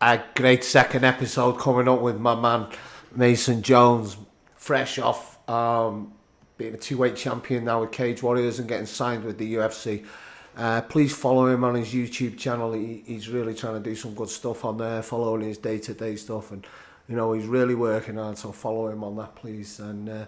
A great second episode coming up with my man Mason Jones, fresh off being a two-weight champion now with Cage Warriors and getting signed with the UFC. Please follow him on his YouTube channel. He's really trying to do some good stuff on there, following his day-to-day stuff, and he's really working hard. So follow him on that, please, and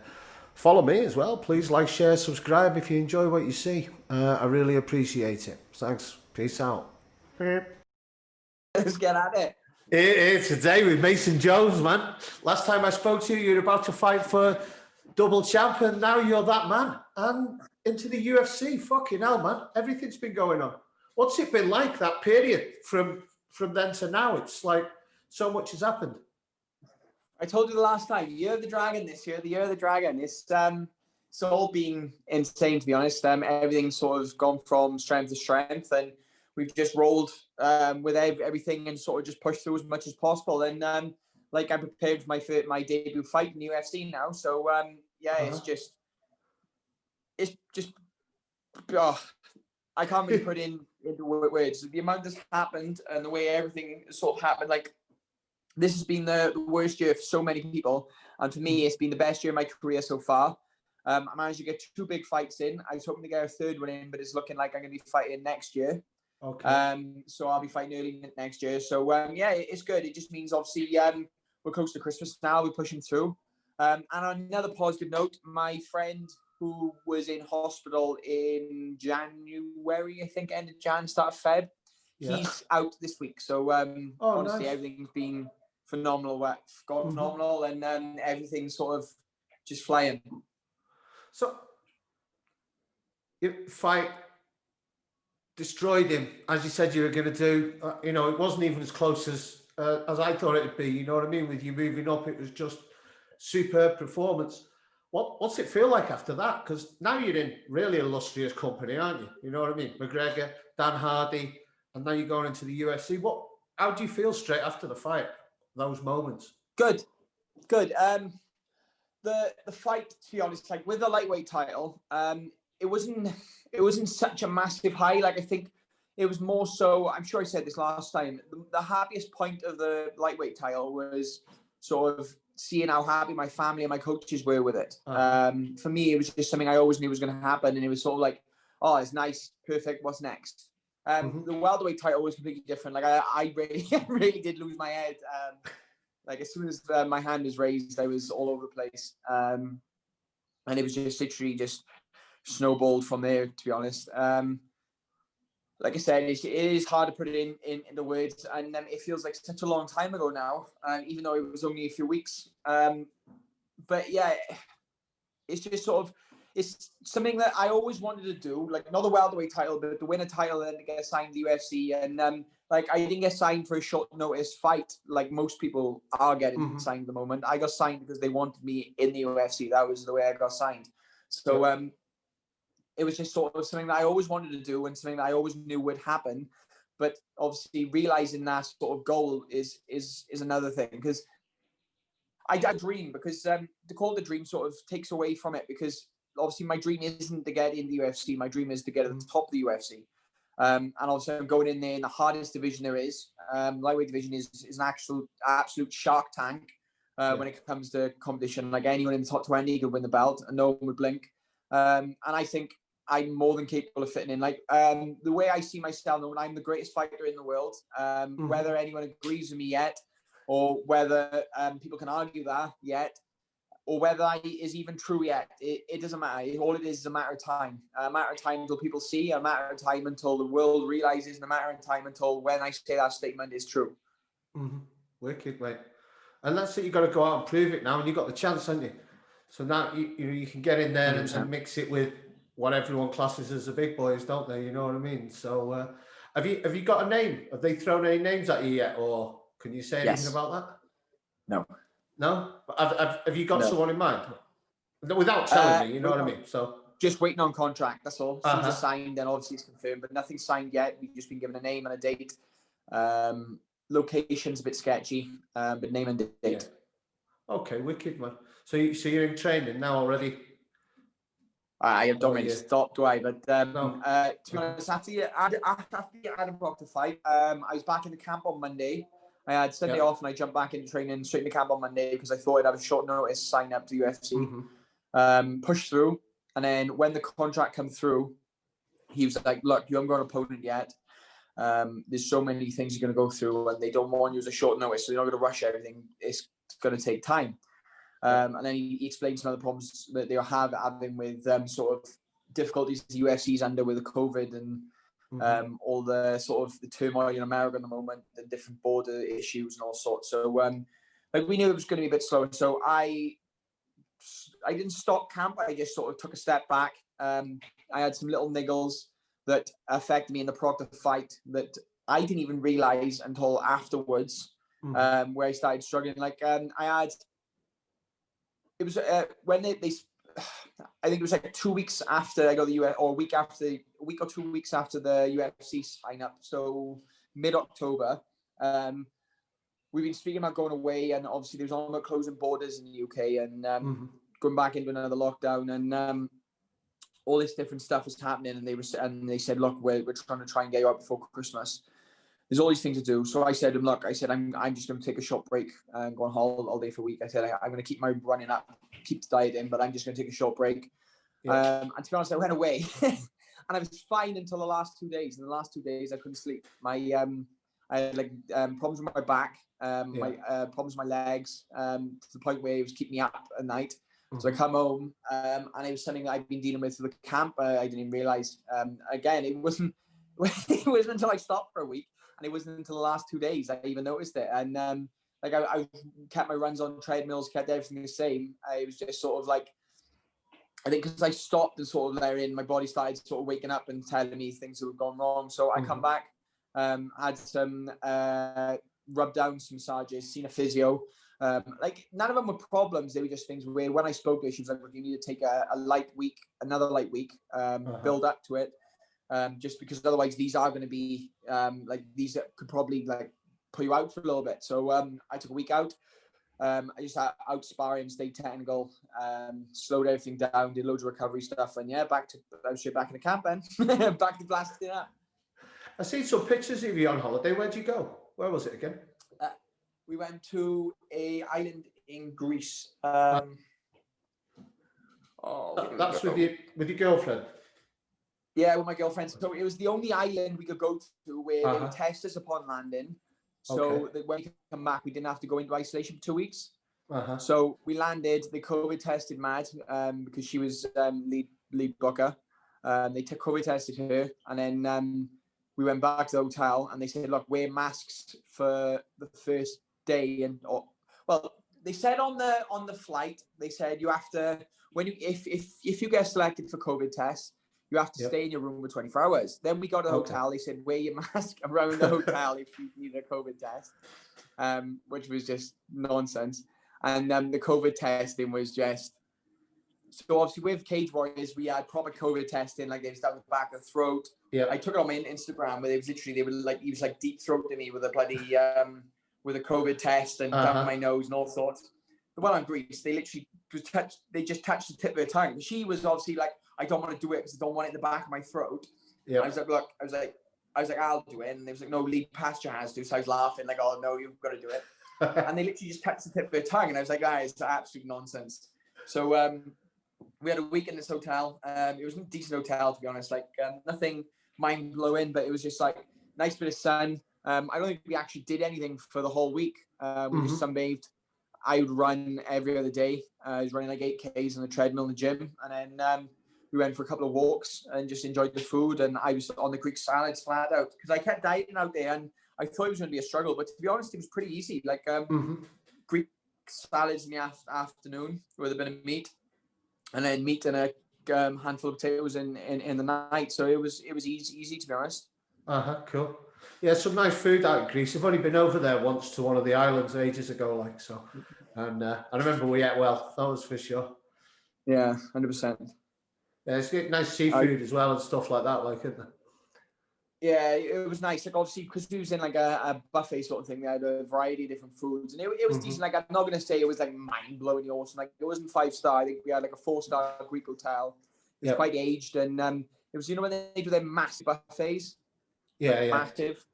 follow me as well. Please like, share, subscribe if you enjoy what you see. I really appreciate it. Thanks. Peace out. Let's get at it. Here today with Mason Jones, man. Last time I spoke to you, you were about to fight for double champ, and now you're that man. And into the UFC. Fucking hell, man. Everything's been going on. What's it been like, that period from then to now? It's like so much has happened. I told you the last time, year of the dragon this year, the year of the dragon. It's all been insane, to be honest. Everything's sort of gone from strength to strength, and we've just rolled with everything and sort of just pushed through as much as possible. And I'm prepared for my debut fight in the UFC now. So it's just I can't really put into words the amount that's happened and the way everything sort of happened. Like, this has been the worst year for so many people, and for me, it's been the best year of my career so far. I managed to get 2 big fights in. I was hoping to get a third one in, but it's looking like I'm going to be fighting next year. Okay. So I'll be fighting early next year. So it's good. It just means obviously we're close to Christmas now. We're pushing through. And on another positive note, my friend who was in hospital in January, I think, end of Jan, start of Feb, he's out this week. So honestly, nice. Everything's been phenomenal. Phenomenal, and everything's sort of just flying. So, your fight destroyed him, as you said you were going to do. It wasn't even as close as I thought it would be. You know what I mean? With you moving up, it was just superb performance. What's it feel like after that? Because now you're in really illustrious company, aren't you? You know what I mean? McGregor, Dan Hardy, and now you're going into the UFC. How do you feel straight after the fight? Those moments. Good. The fight, to be honest, like with the lightweight title, it wasn't such a massive high. Like, I think it was more so, I'm sure I said this last time, the happiest point of the lightweight title was sort of seeing how happy my family and my coaches were with it. For me, it was just something I always knew was going to happen, and it was sort of like, oh, it's nice, perfect, what's next? The welterweight title was completely different. Like, I really did lose my head. Like, as soon as my hand was raised, I was all over the place. And it was just literally just snowballed from there, to be honest. Like I said, it is hard to put it in the words, and it feels like such a long time ago now, even though it was only a few weeks. But yeah, it's just sort of, it's something that I always wanted to do, like not the welterweight title, but the winner title, and to get signed to the UFC. And like, I didn't get signed for a short notice fight, like most people are getting signed at the moment. I got signed because they wanted me in the UFC. That was the way I got signed. So it was just sort of something that I always wanted to do and something that I always knew would happen. But obviously realizing that sort of goal is another thing, because I dream, because to call the dream sort of takes away from it, because obviously my dream isn't to get in the UFC. My dream is to get at the top of the UFC. And obviously I'm going in there in the hardest division there is. Lightweight division is an absolute shark tank when it comes to competition. Like, anyone in the top 20 could win the belt and no one would blink. And I think I'm more than capable of fitting in. Like, the way I see myself, I'm the greatest fighter in the world. Whether anyone agrees with me yet, or whether people can argue that yet, or whether that is even true yet, it doesn't matter. All it is a matter of time. A matter of time until people see, a matter of time until the world realizes, and a matter of time until when I say that statement is true. Wicked, mate. And that's it. You've got to go out and prove it now, and you've got the chance, haven't you? So now you can get in there and mix it with what everyone classes as the big boys, don't they? You know what I mean? So have you got a name? Have they thrown any names at you yet, or can you say anything about that? No? Have you got someone in mind? Without telling me, you know what I mean? So just waiting on contract, that's all. As soon as it's signed, then obviously it's confirmed, but nothing's signed yet. We've just been given a name and a date. Location's a bit sketchy, but name and date. Yeah. Okay, wicked, man. So you're in training now already? I don't mean to stop, do I? But to be honest, after the Adam Proctor fight, I was back in the camp on Monday. I had Sunday off and I jumped back into training straight into camp on Monday because I thought I'd have a short notice sign up to the UFC. Pushed through, and then when the contract came through, he was like, "Look, you haven't got an opponent yet. There's so many things you're going to go through, and they don't want you as a short notice, so you're not going to rush everything. It's going to take time." And then he explained some other problems that they having with sort of difficulties the UFC's under with the COVID and all the sort of the turmoil in America at the moment, the different border issues and all sorts. So like we knew it was going to be a bit slow. So I didn't stop camp. I just sort of took a step back. I had some little niggles that affected me in the product fight that I didn't even realize until afterwards, where I started struggling. Like I had, it was when they I think it was like 2 weeks after I got the US, or a week or 2 weeks after the UFC sign up. So mid-October, we've been speaking about going away, and obviously there's all about closing borders in the UK and going back into another lockdown, and all this different stuff was happening. And they said, "Look, we're trying to try and get you out before Christmas. There's all these things to do." So I said, "Look, I'm just going to take a short break and go on all day for a week." I said, "I'm going to keep my running up, keep the diet in, but I'm just going to take a short break." And to be honest, I went away and I was fine until the last 2 days. In the last 2 days, I couldn't sleep. I had like problems with my back, my problems with my legs, to the point where it was keeping me up at night. So I come home, and it was something that I've been dealing with through the camp. I didn't even realize. Again, it wasn't until I stopped for a week, and it wasn't until the last 2 days I even noticed it. And like I kept my runs on treadmills, kept everything the same. It was just sort of like, I think because I stopped and sort of therein, my body started sort of waking up and telling me things that had gone wrong. So I come back, had some rub down, some massages, seen a physio. Like none of them were problems. They were just things where when I spoke to her, she was like, "Look, you need to take another light week, build up to it. Just because otherwise these are going to be like these that could probably like put you out for a little bit." So I took a week out. I just out sparring, stayed technical, slowed everything down, did loads of recovery stuff, and I was straight back in the camp then, back to blasting up. I see some pictures of you on holiday. Where'd you go? Where was it again? We went to a island in Greece. That's with your girlfriend. Yeah, with my girlfriend. So it was the only island we could go to where they would test us upon landing. So that when we come back, we didn't have to go into isolation for 2 weeks. So we landed. They COVID tested Mad because she was lead booker. They COVID tested her, and then we went back to the hotel, and they said, "Look, wear masks for the first day." And they said on the flight, they said you have to if you get selected for COVID tests, you have to stay in your room for 24 hours. Then we got to the hotel. They said, wear your mask around the hotel if you need a COVID test, which was just nonsense. And the COVID testing was just... So obviously with Cage Warriors, we had proper COVID testing, like they was down the back of the throat. I took it on my Instagram where he was like deep throating me with a bloody, with a COVID test and down my nose and all sorts. The one on Greece, they literally just touched the tip of her tongue. She was obviously like, "I don't want to do it because I don't want it in the back of my throat." I was like, "Look," I was like, "I'll do it." And they was like, "No, lead pasture has to." So I was laughing like, "Oh no, you've got to do it." And they literally just touched the tip of her tongue. And I was like, "Guys, it's absolute nonsense." So we had a week in this hotel. It was a decent hotel, to be honest. Like nothing mind blowing, but it was just like nice bit of sun. I don't think we actually did anything for the whole week. We just sunbathed. I would run every other day. I was running like 8Ks on the treadmill in the gym. And then we went for a couple of walks and just enjoyed the food. And I was on the Greek salads flat out because I kept dieting out there and I thought it was going to be a struggle. But to be honest, it was pretty easy. Like Greek salads in the afternoon with a bit of meat, and then meat and a handful of potatoes in the night. So it was easy to be honest. Cool. Yeah, some nice food out in Greece. I've only been over there once to one of the islands ages ago, like so. And I remember we ate well. That was for sure. Yeah, 100%. Yeah, it's good, nice seafood as well and stuff like that, like, isn't it? Yeah, it was nice. Like obviously, because we was in like a buffet sort of thing, we had a variety of different foods, and it was decent. Like I'm not gonna say it was like mind blowingly awesome. Like it wasn't 5-star. I think we had like a 4-star Greek hotel. It's quite aged, and it was when they do their massive buffets. Yeah, massive.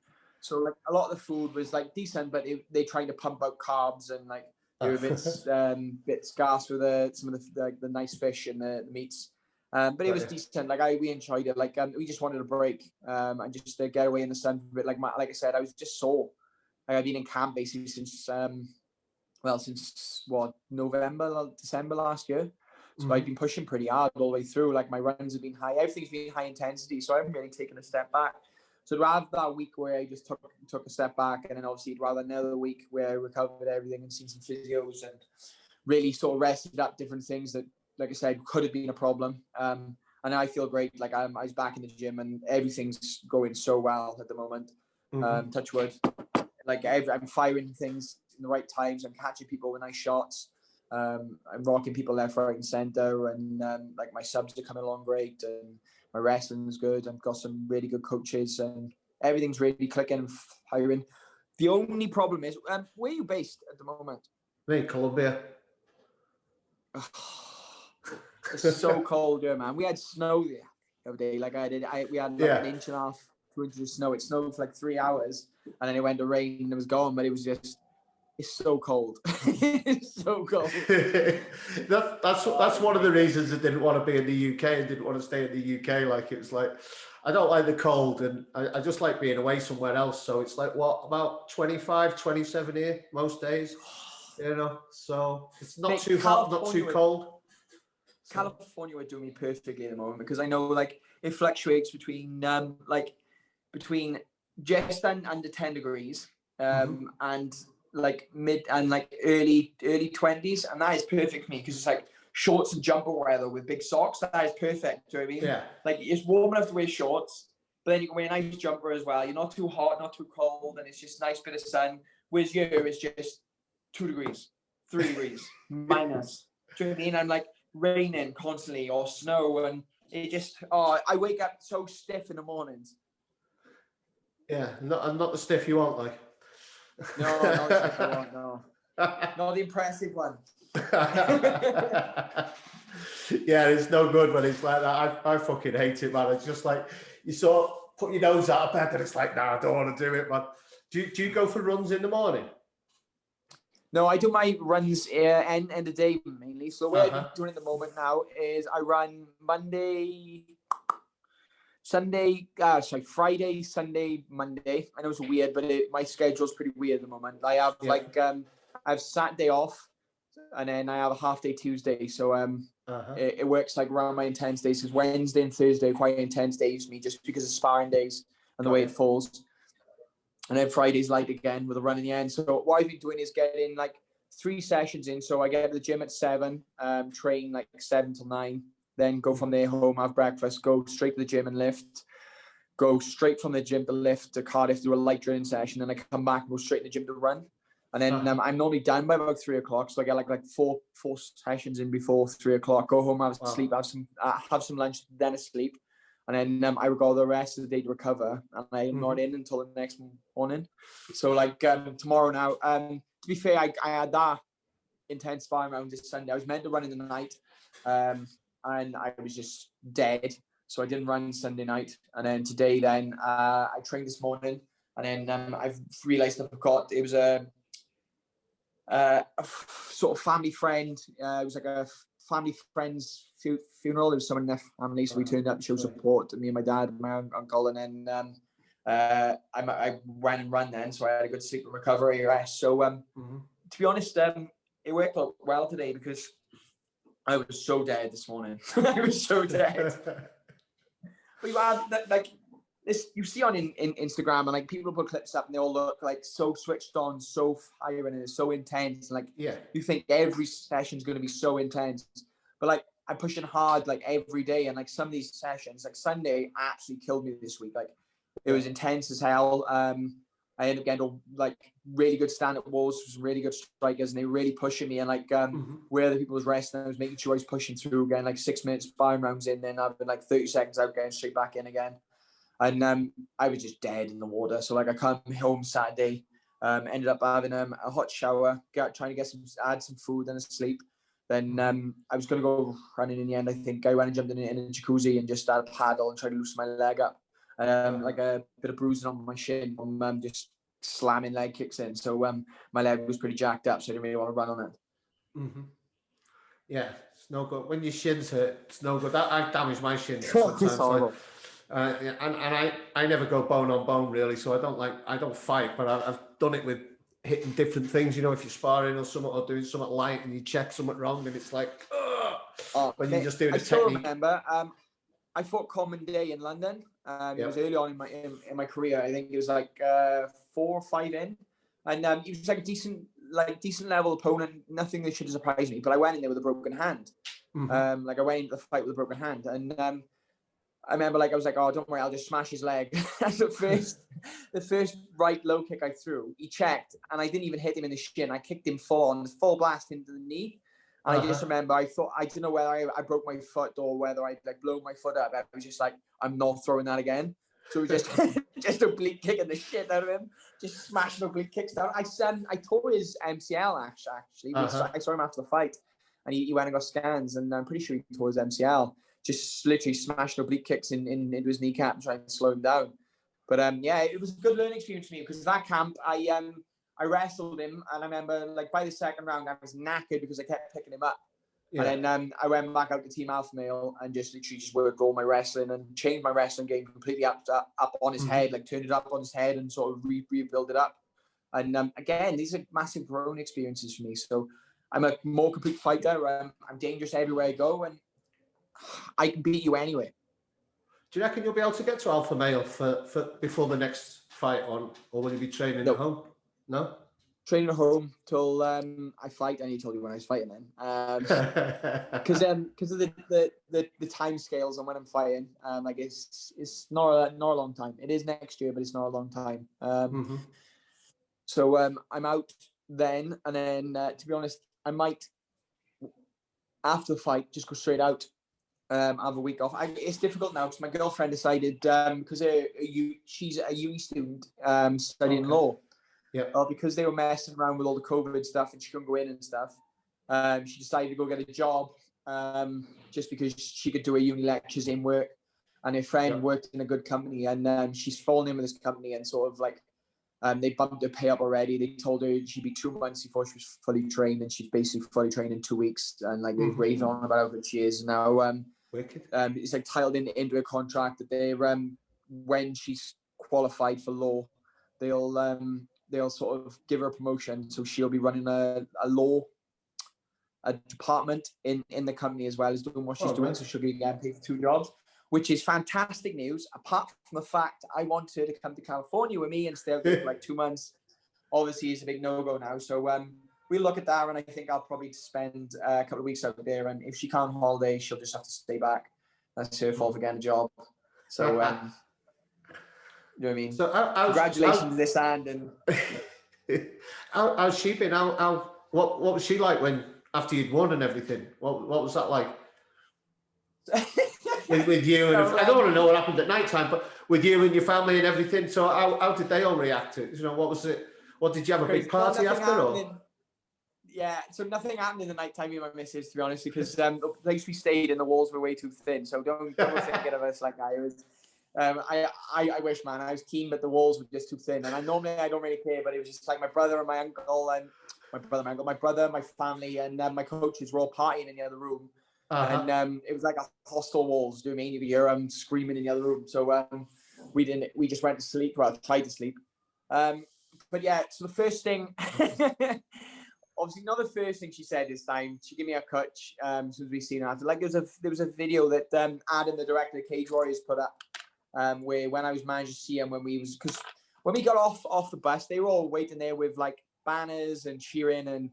So like a lot of the food was like decent, but they trying to pump out carbs and like they were bit scarce with some of the nice fish and the meats. But it was decent. Like we enjoyed it. Like we just wanted a break and just to get away in the sun for a bit. Like I said, I was just sore. Like I've been in camp basically since November, December last year. So I've been pushing pretty hard all the way through. Like my runs have been high. Everything's been high intensity. So I haven't really taken a step back. So I'd rather that week where I just took a step back, and then obviously I'd rather another week where I recovered everything and seen some physios and really sort of rested up different things that, like I said, could have been a problem. And I feel great. Like I was back in the gym and everything's going so well at the moment. Touch wood. Like I'm firing things in the right times. I'm catching people with nice shots. I'm rocking people left, right, and center, and like my subs are coming along great, and my wrestling's good. I've got some really good coaches, and everything's really clicking and firing. The only problem is, where are you based at the moment? Me, Colombia. It's so cold here, man. We had snow the other day. Like we had like an inch and a half, 2 inches of snow. It snowed for like 3 hours, and then it went to rain and it was gone. But it was just. It's so cold. It's so cold. That's one of the reasons I didn't want to be in the UK and didn't want to stay in the UK. Like it was like, I don't like the cold, and I just like being away somewhere else. So it's like, what, about 25, 27 here most days, you know? So it's not too hot, not too cold. California would do me perfectly at the moment because I know like it fluctuates between between just under 10 degrees and like mid and like early 20s, and that is perfect for me because it's like shorts and jumper weather with big socks. That is perfect. Do you know what I mean? Yeah. Like it's warm enough to wear shorts, but then you can wear a nice jumper as well. You're not too hot, not too cold, and it's just a nice bit of sun. Whereas here it's just 2 degrees, 3 degrees minus. Do you know what I mean? I'm like raining constantly or snow, and it just I wake up so stiff in the mornings. Yeah, I'm not the stiff you want, like. No, not the stiff you want, no. Not the impressive one. Yeah, it's no good when it's like that. I fucking hate it, man. It's just like you sort of put your nose out of bed and it's like, nah, I don't want to do it, man. Do you go for runs in the morning? No, I do my runs end of day mainly. So what I'm doing at the moment now is I run Friday, Sunday, Monday. I know it's weird, but my schedule's pretty weird at the moment. I have I have Saturday off, and then I have a half day Tuesday. So it works like around my intense days, because Wednesday and Thursday are quite intense days for me just because of sparring days and the way it falls. And then Friday's light again with a run in the end. So what I've been doing is getting like 3 sessions in. So I get to the gym at 7, train like 7 till 9, then go from there home, have breakfast, go straight to the gym and lift, go straight from the gym to lift to Cardiff, do a light drilling session, and I come back and go straight to the gym to run. And then I'm normally done by about 3 o'clock. So I get like four sessions in before 3 o'clock, go home, have sleep, have some lunch, then sleep. And then I would go the rest of the day to recover, and I'm not in until the next morning. So like tomorrow now, to be fair, I had that intense sparring round this Sunday. I was meant to run in the night, and I was just dead. So I didn't run Sunday night. And then today, I trained this morning, and then I've realised I've got, it was a sort of family friend. It was like a family friend's funeral. There was someone in their family, so we turned up to show support to me and my dad and my uncle. And then I went and ran then, so I had a good sleep and recovery rest. So to be honest, it worked out well today because I was so dead this morning. I was so dead. But you have that, like this, you see on in Instagram, and like people put clips up and they all look like so switched on, so firing, and it's so intense. And, like you think every session's going to be so intense, but like I'm pushing hard like every day, and like some of these sessions, like Sunday, absolutely killed me this week. Like it was intense as hell. I ended up getting like really good stand-up walls, some really good strikers, and they were really pushing me. And like where the people was resting, I was making sure I was pushing through, getting like 6 minutes sparring rounds in, then I've been like 30 seconds out, getting straight back in again. And I was just dead in the water. So like I come home Saturday, ended up having a hot shower, trying to add some food and a sleep. Then I was going to go running in the end. I think I went and jumped in a jacuzzi and just had a paddle and tried to loosen my leg up. like a bit of bruising on my shin from just slamming leg kicks in. So my leg was pretty jacked up, so I didn't really want to run on it. Mm-hmm. Yeah, it's no good. When your shins hurt, it's no good. I've damaged my shins It's sometimes. horrible. And I never go bone on bone really, so I don't fight, but I've done it with hitting different things. You know, if you're sparring or something or doing something light and you check something wrong, and it's like, when you just do the I still technique. remember. I fought Common Day in London. It was early on in my career. I think it was like 4 or 5 in, and he was like a decent level opponent. Nothing that should have surprised me. But I went in there with a broken hand. Mm-hmm. Like I went into the fight with a broken hand, and I remember I was like, oh, don't worry, I'll just smash his leg. And the first right low kick I threw, he checked, and I didn't even hit him in the shin. I kicked him full blast into the knee. And I just remember, I didn't know whether I broke my foot or whether I'd blown my foot up. I was just like, I'm not throwing that again. So just just oblique kicking the shit out of him, just smashing oblique kicks down. I tore his MCL actually. I saw him after the fight, and he went and got scans, and I'm pretty sure he tore his MCL. Just literally smashing oblique kicks into his kneecap and trying to slow him down. But yeah, it was a good learning experience for me because that camp, I wrestled him, and I remember by the second round I was knackered because I kept picking him up. Yeah. And then I went back out to Team Alpha Male and just literally worked all my wrestling and changed my wrestling game completely up on his head, turned it up on his head and sort of rebuild it up. And again, these are massive growing experiences for me. So I'm a more complete fighter. I'm dangerous everywhere I go, and I can beat you anyway. Do you reckon you'll be able to get to Alpha Male for before the next fight on, or will you be training at home? No? Training at home till I fight. I need to tell you when I was fighting then. Because of the time scales on when I'm fighting, it's not a long time. It is next year, but it's not a long time. So I'm out then, and then to be honest, I might after the fight just go straight out. Have a week off. It's difficult now because my girlfriend decided because she's a uni student studying law. Yeah. Because they were messing around with all the COVID stuff and she couldn't go in and stuff. She decided to go get a job just because she could do her uni lectures in work. And her friend worked in a good company, and she's fallen in with this company and sort of they bumped her pay up already. They told her she'd be 2 months before she was fully trained, and she's basically fully trained in 2 weeks. And they've raved on about how good she is. And now it's tiled into a contract that they when she's qualified for law, they'll sort of give her a promotion, so she'll be running a department in the company as well as doing what she's doing. So she'll be getting paid for 2 jobs, which is fantastic news. Apart from the fact I want her to come to California with me and stay out there for 2 months. Obviously, it's a big no-go now. So we'll look at that, and I think I'll probably spend a couple of weeks out there. And if she can't holiday, she'll just have to stay back. That's her fault for getting a job. So, you know what I mean? So congratulations to this and how's she been? What was she like after you'd won and everything? What was that like? with you and I don't want to know what happened at night time, but with you and your family and everything. So how did they all react to it? You know, what was it? What did you have a big party after? Or? Yeah, so nothing happened in the night time, me and my missus, to be honest, because the place we stayed in, the walls were way too thin. So don't think of us like I was. I wish, man, I was keen, but the walls were just too thin. And I don't really care, but it was just like my brother and my uncle and my brother, my family, and my coaches were all partying in the other room. And it was like a hostile walls. Do you know what I mean? You could hear them screaming in the other room. So we just went to sleep. Well, tried to sleep. But yeah, so the first thing, obviously not the first thing she said this time. She gave me a coach as soon as we seen her. Like there was a video that Adam, the director of Cage Warriors, put up where when I was managed to see him when we got off the bus, they were all waiting there with banners and cheering, and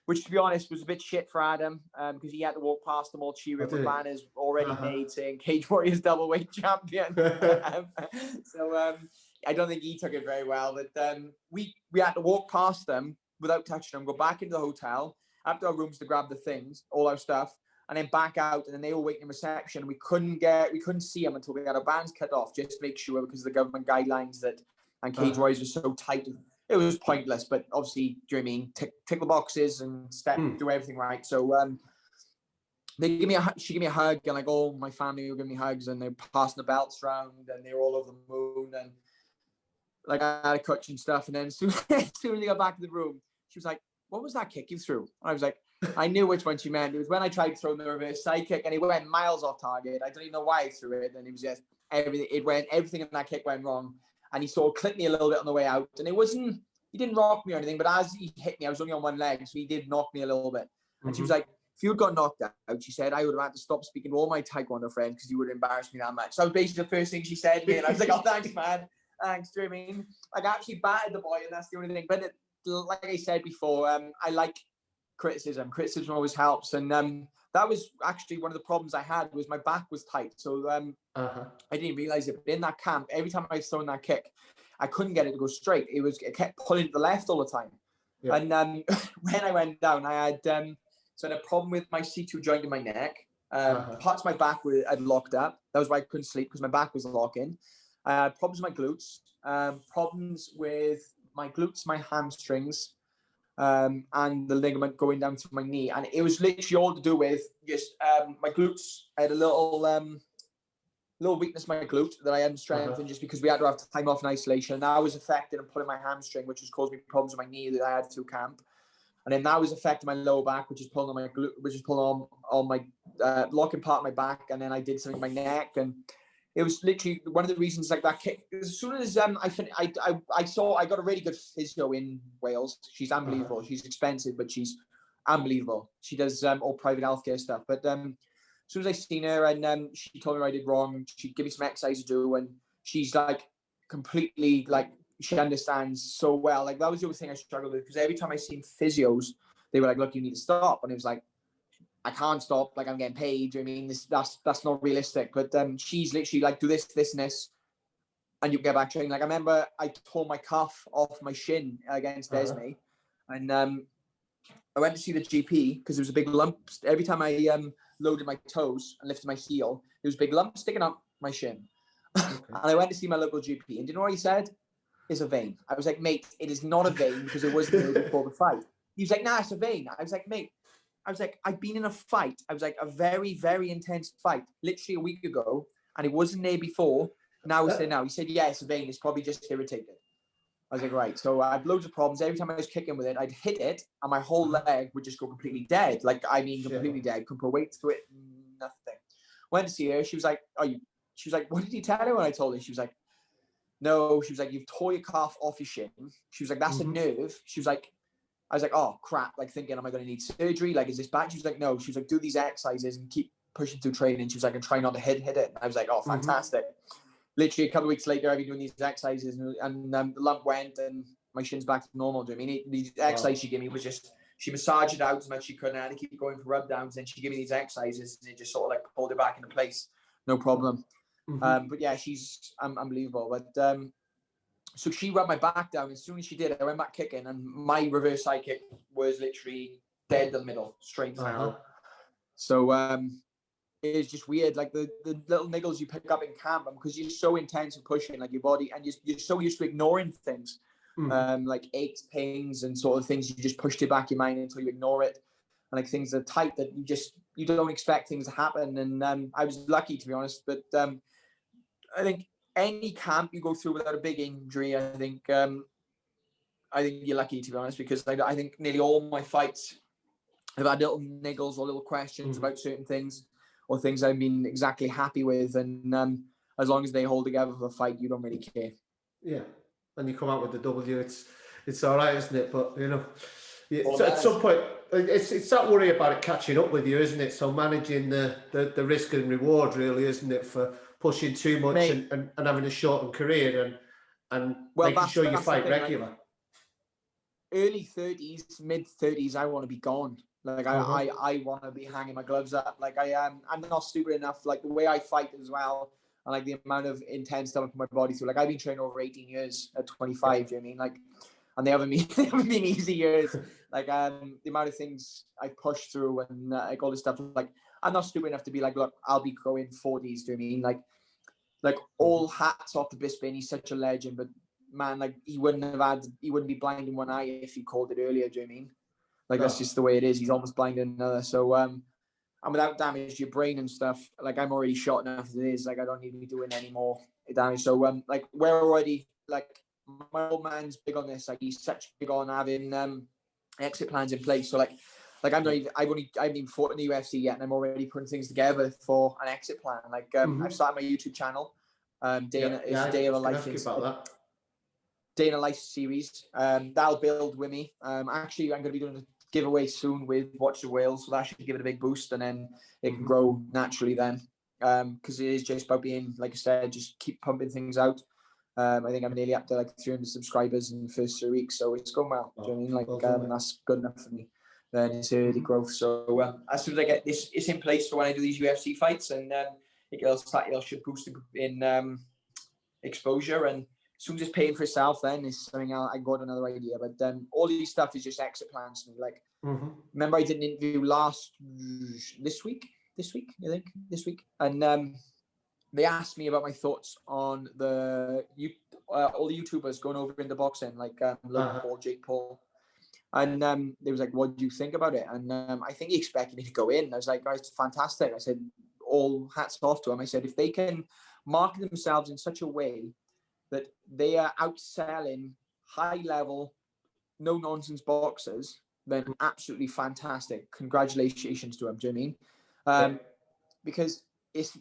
which to be honest was a bit shit for Adam because he had to walk past them all cheering with banners already made saying Cage Warriors double-weight champion. So I don't think he took it very well, but we had to walk past them without touching them, go back into the hotel, up to our rooms to grab the things, all our stuff, and then back out, and then they all waiting in reception. We couldn't see them until we had our bands cut off, just to make sure, because of the government guidelines and Cage Warriors was so tight. It was pointless, but obviously, do you know what I mean? Tick the boxes and do everything right. So she gave me a hug, and like all my family were giving me hugs, and they were passing the belts around, and they were all over the moon, and like I had a crutch and stuff. And then as soon as we got back to the room, she was like, "What was that kick you threw?" And I was like, I knew which one she meant. It was when I tried throwing the reverse side kick, and it went miles off target. I don't even know why I threw it, and it was just everything in that kick went wrong. And he sort of clipped me a little bit on the way out, and he didn't rock me or anything, but as he hit me, I was only on one leg, so he did knock me a little bit. And she was like, if you had got knocked out, she said, I would have had to stop speaking to all my Taekwondo friends because you would have embarrassed me that much. So that was basically the first thing she said to me, and I was like, oh, thanks, man. Thanks, do you know what I mean? Like, I actually battered the boy, and that's the only thing. But like I said before, I like criticism. Criticism always helps. And that was actually one of the problems I had was my back was tight. So I didn't realize it. But in that camp, every time I was throwing that kick, I couldn't get it to go straight. It kept pulling to the left all the time. Yeah. And when I went down, I had so I had a problem with my C2 joint in my neck. Parts of my back had locked up. That was why I couldn't sleep, because my back was locking. Problems with my glutes. Problems with my glutes, my hamstrings, and the ligament going down to my knee. And it was literally all to do with just my glutes. I had a little weakness in my glute that I hadn't strengthened just because we had to have time off in isolation. And that was affected and pulling my hamstring, which was causing me problems with my knee that I had through camp. And then that was affecting my lower back, which is pulling on my glute, which is pulling on my locking part of my back. And then I did something with my neck, and it was literally one of the reasons, like that kick. As soon as I got a really good physio in Wales. She's unbelievable. She's expensive, but she's unbelievable. She does all private healthcare stuff. But as soon as I seen her, and she told me what I did wrong, she'd give me some exercise to do, and she's like completely like, she understands so well. Like, that was the other thing I struggled with, because every time I seen physios, they were like, look, you need to stop. And it was like, I can't stop. Like, I'm getting paid. Do you know what I mean? That's not realistic. But she's literally like, do this, this, and this, and you get back training. Like, I remember I tore my cuff off my shin against Esme, and I went to see the GP because there was a big lump. Every time I loaded my toes and lifted my heel, there was a big lump sticking up my shin. Okay. And I went to see my local GP, and do you know what he said? It's a vein. I was like, mate, it is not a vein because it wasn't there before the fight. He was like, nah, it's a vein. I was like, mate, I've been in a fight. I was like, a very, very intense fight, literally a week ago, and it wasn't there before. Now it's there now. He said, yeah, it's a vein. It's probably just irritated. I was like, right. So I had loads of problems. Every time I was kicking with it, I'd hit it, and my whole leg would just go completely dead. Like, I mean, completely dead. Couldn't put weight to it, nothing. Went to see her. She was like, she was like, what did you tell her when I told her? She was like, no. She was like, you've tore your calf off your shin. She was like, that's a nerve. She was like, I was like, oh, crap. Like, thinking, am I going to need surgery? Like, is this bad? She was like, no. She was like, do these exercises and keep pushing through training. She was like, and try not to hit it. And I was like, oh, fantastic. Literally a couple of weeks later, I've been doing these exercises, and the lump went, and my shin's back to normal. Do you know what I mean? These exercises she gave me was just, she massaged it out as much as she could, and I had to keep going for rub downs, and she gave me these exercises, and it just sort of like pulled it back into place. No problem. But yeah, she's unbelievable. But so she rubbed my back down. As soon as she did, I went back kicking, and my reverse side kick was literally dead in the middle, straight down. So it's just weird, like the little niggles you pick up in camp, because you're so intense and pushing, like your body, and you're so used to ignoring things, like aches, pains, and sort of things. You just push it back your mind until you ignore it, and like things are tight that you don't expect things to happen. And I was lucky, to be honest, but I think any camp you go through without a big injury, I think you're lucky, to be honest, because I think nearly all my fights have had little niggles or little questions about certain things, or things I've been exactly happy with, and as long as they hold together for the fight, you don't really care. Yeah, and you come out with the W, it's all right, isn't it? But you know, at some point, it's that worry about it catching up with you, isn't it? So managing the risk and reward, really, isn't it, for pushing too much, mate, and having a shortened career, and making sure you fight regular. Like, early 30s, mid 30s, I want to be gone. Like I want to be hanging my gloves up. Like I'm not stupid enough. Like the way I fight as well, and like the amount of intense stuff I put my body through. Like I've been training over 18 years at 25. Yeah. Do you know what I mean? Like, and they haven't been easy years. Like the amount of things I pushed through, and like all this stuff. Like I'm not stupid enough to be like, look, I'll be going 40s. Do you know what I mean? Like all hats off to Bisping. He's such a legend, but man, like he wouldn't be blind in one eye if he called it earlier. Do you know what I mean? Like, that's just the way it is. He's almost blind in another. So and without damage to your brain and stuff, like I'm already shot enough as it is. Like I don't need to be doing any more damage. So like we're already like my old man's big on this. Like he's such big on having exit plans in place. So like I'm not even, I haven't even fought in the UFC yet, and I'm already putting things together for an exit plan. Like I've started my YouTube channel. Day of a Life Day in a Life series. That'll build with me. Actually, I'm going to be doing a giveaway soon with Watch the Whales, so that should give it a big boost, and then it can grow naturally then. Because it is just about being, like I said, just keep pumping things out. I think I'm nearly up to like 300 subscribers in the first 3 weeks, so it's going well. Do you know what I mean? Like that's good enough for me. Then it's early growth. So as soon as I get this, it's in place for when I do these UFC fights, and it should boost in exposure, and as soon as it's paying for itself, then it's something I got another idea. But all these stuff is just exit plans to me. Like, remember I did an interview this week, and they asked me about my thoughts on all the YouTubers going over into boxing, like Logan Paul, Jake Paul. And they was like, what do you think about it? And I think he expected me to go in. I was like, guys, it's fantastic. I said, all hats off to them. I said, if they can market themselves in such a way that they are outselling high-level, no-nonsense boxers, then absolutely fantastic. Congratulations to them, do you know what I mean? Because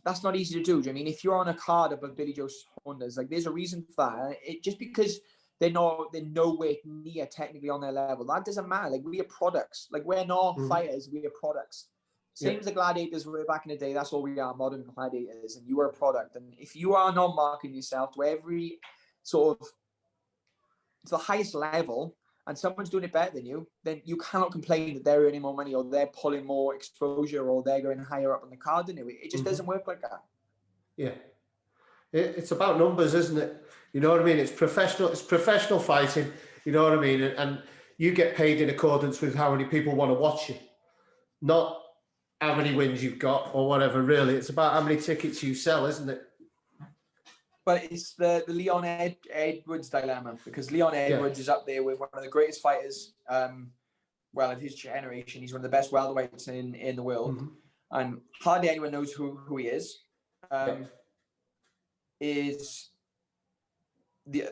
that's not easy to do. Do you know what I mean? If you're on a card above Billy Joe Saunders, like there's a reason for that. Just because they're nowhere near technically on their level, that doesn't matter. Like we are products. Like we're not fighters, we are products. Same as the gladiators were back in the day. That's all we are, modern gladiators, and you are a product. And if you are not marketing yourself to every sort of to the highest level, and someone's doing it better than you, then you cannot complain that they're earning more money or they're pulling more exposure or they're going higher up on the card than you. It just doesn't work like that. Yeah. It's about numbers, isn't it? You know what I mean? It's professional fighting, you know what I mean? And you get paid in accordance with how many people want to watch you, not how many wins you've got or whatever, really. It's about how many tickets you sell, isn't it? But it's the Leon Edwards dilemma, because Leon Edwards is up there with one of the greatest fighters, of his generation. He's one of the best welterweights in the world. And hardly anyone knows who he is. The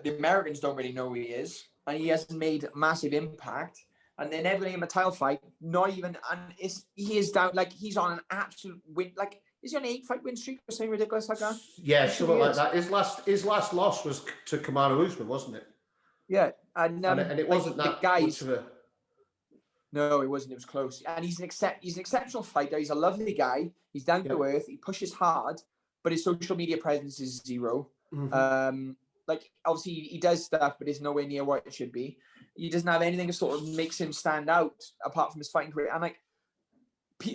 Americans don't really know who he is, and he hasn't made a massive impact. And they're never going to give him a title fight. Not even, and he is down, like he's on an absolute win. Like, is he on an 8-fight win streak or something ridiculous like that? Yeah, something like that. His last loss was to Kamaru Usman, wasn't it? Yeah, and it wasn't that much of a. No, it wasn't. It was close. And he's an exceptional fighter. He's a lovely guy. He's down to earth. He pushes hard, but his social media presence is zero. Like obviously he does stuff, but it's nowhere near what it should be. He doesn't have anything that sort of makes him stand out apart from his fighting career. And like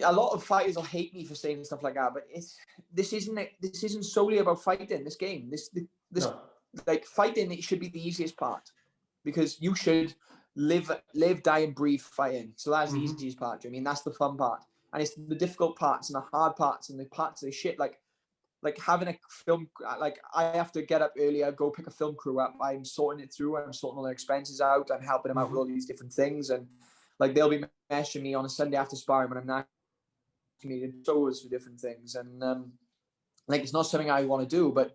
a lot of fighters will hate me for saying stuff like that, but this isn't solely about fighting. This game, like fighting, it should be the easiest part, because you should live, die, and breathe fighting. So that's the easiest part. Do you know what I mean? That's the fun part, and it's the difficult parts and the hard parts and the parts of the shit like having a film, like I have to get up earlier, go pick a film crew up. I'm sorting it through. I'm sorting all their expenses out. I'm helping them out with all these different things. And like, they'll be messaging me on a Sunday after sparring when I'm not committed hours for different things. And like, it's not something I want to do, but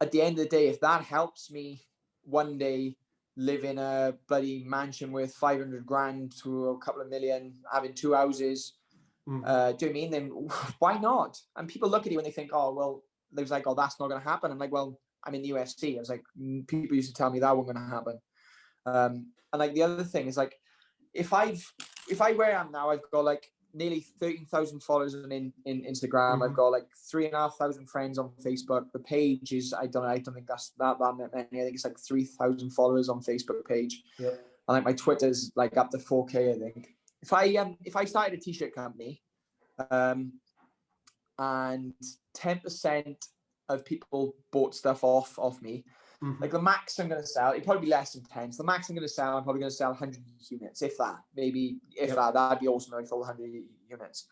at the end of the day, if that helps me one day live in a bloody mansion worth 500 grand to a couple of million, having 2 houses, do you know what I mean? Then why not? And people look at you and they think, oh, well, they was like, oh, that's not going to happen. I'm like, well, I'm in the UFC. I was like, people used to tell me that wasn't going to happen. And like the other thing is like, if I where I am now, I've got like nearly 13,000 followers in Instagram. I've got like 3,500 friends on Facebook. The page is, I don't think that's that many. I think it's like 3,000 followers on Facebook page. And like my Twitter's like up to 4K, I think. If I started a t-shirt company, and 10% of people bought stuff off me, like the max I'm going to sell, it'd probably be less than 10. So the max I'm going to sell, I'm probably going to sell 100 units, if that. Maybe if that'd be awesome. I'd sell 100 units.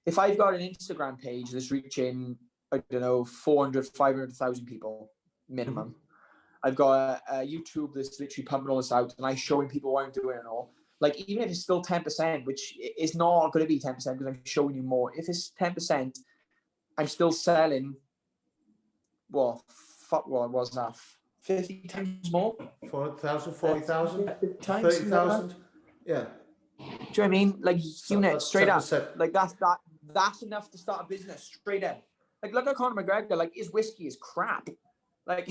If I've got an Instagram page that's reaching, I don't know, 400, 500,000 people minimum. I've got a YouTube that's literally pumping all this out, and I'm showing people what I'm doing and all. like even if it's still 10%, which is not going to be 10% because I'm showing you more. If it's 10%, I'm still selling. Well, fuck, what was that? 50 times more. 4,000, 40,000, times, 30,000. Yeah. Do you know what I mean? Like units, straight up. 10%. Like that's enough to start a business straight in. Like look at Conor McGregor. Like his whiskey is crap. Like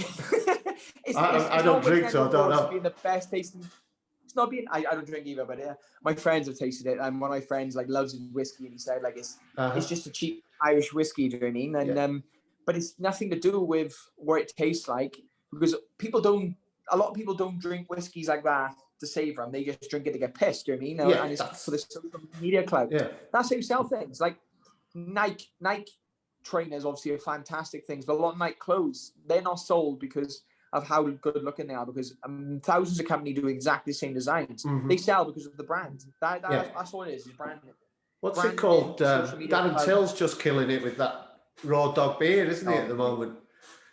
I don't drink, so I don't know. Being the best tasting. It's not being. I don't drink either, but my friends have tasted it, and one of my friends like loves his whiskey, and he said like it's just a cheap Irish whiskey. Do you know what I mean? And but it's nothing to do with what it tastes like, because a lot of people don't drink whiskeys like that to savor them. They just drink it to get pissed. Do you know what I mean? And it's for the social media clout. Yeah. That's how you sell things. Like Nike trainers obviously are fantastic things, but a lot of Nike clothes, they're not sold because of how good looking they are, because thousands of companies do exactly the same designs. They sell because of the brand. That's all it is branding. What's it called? Darren Till's just killing it with that raw dog beard, isn't he, at the moment?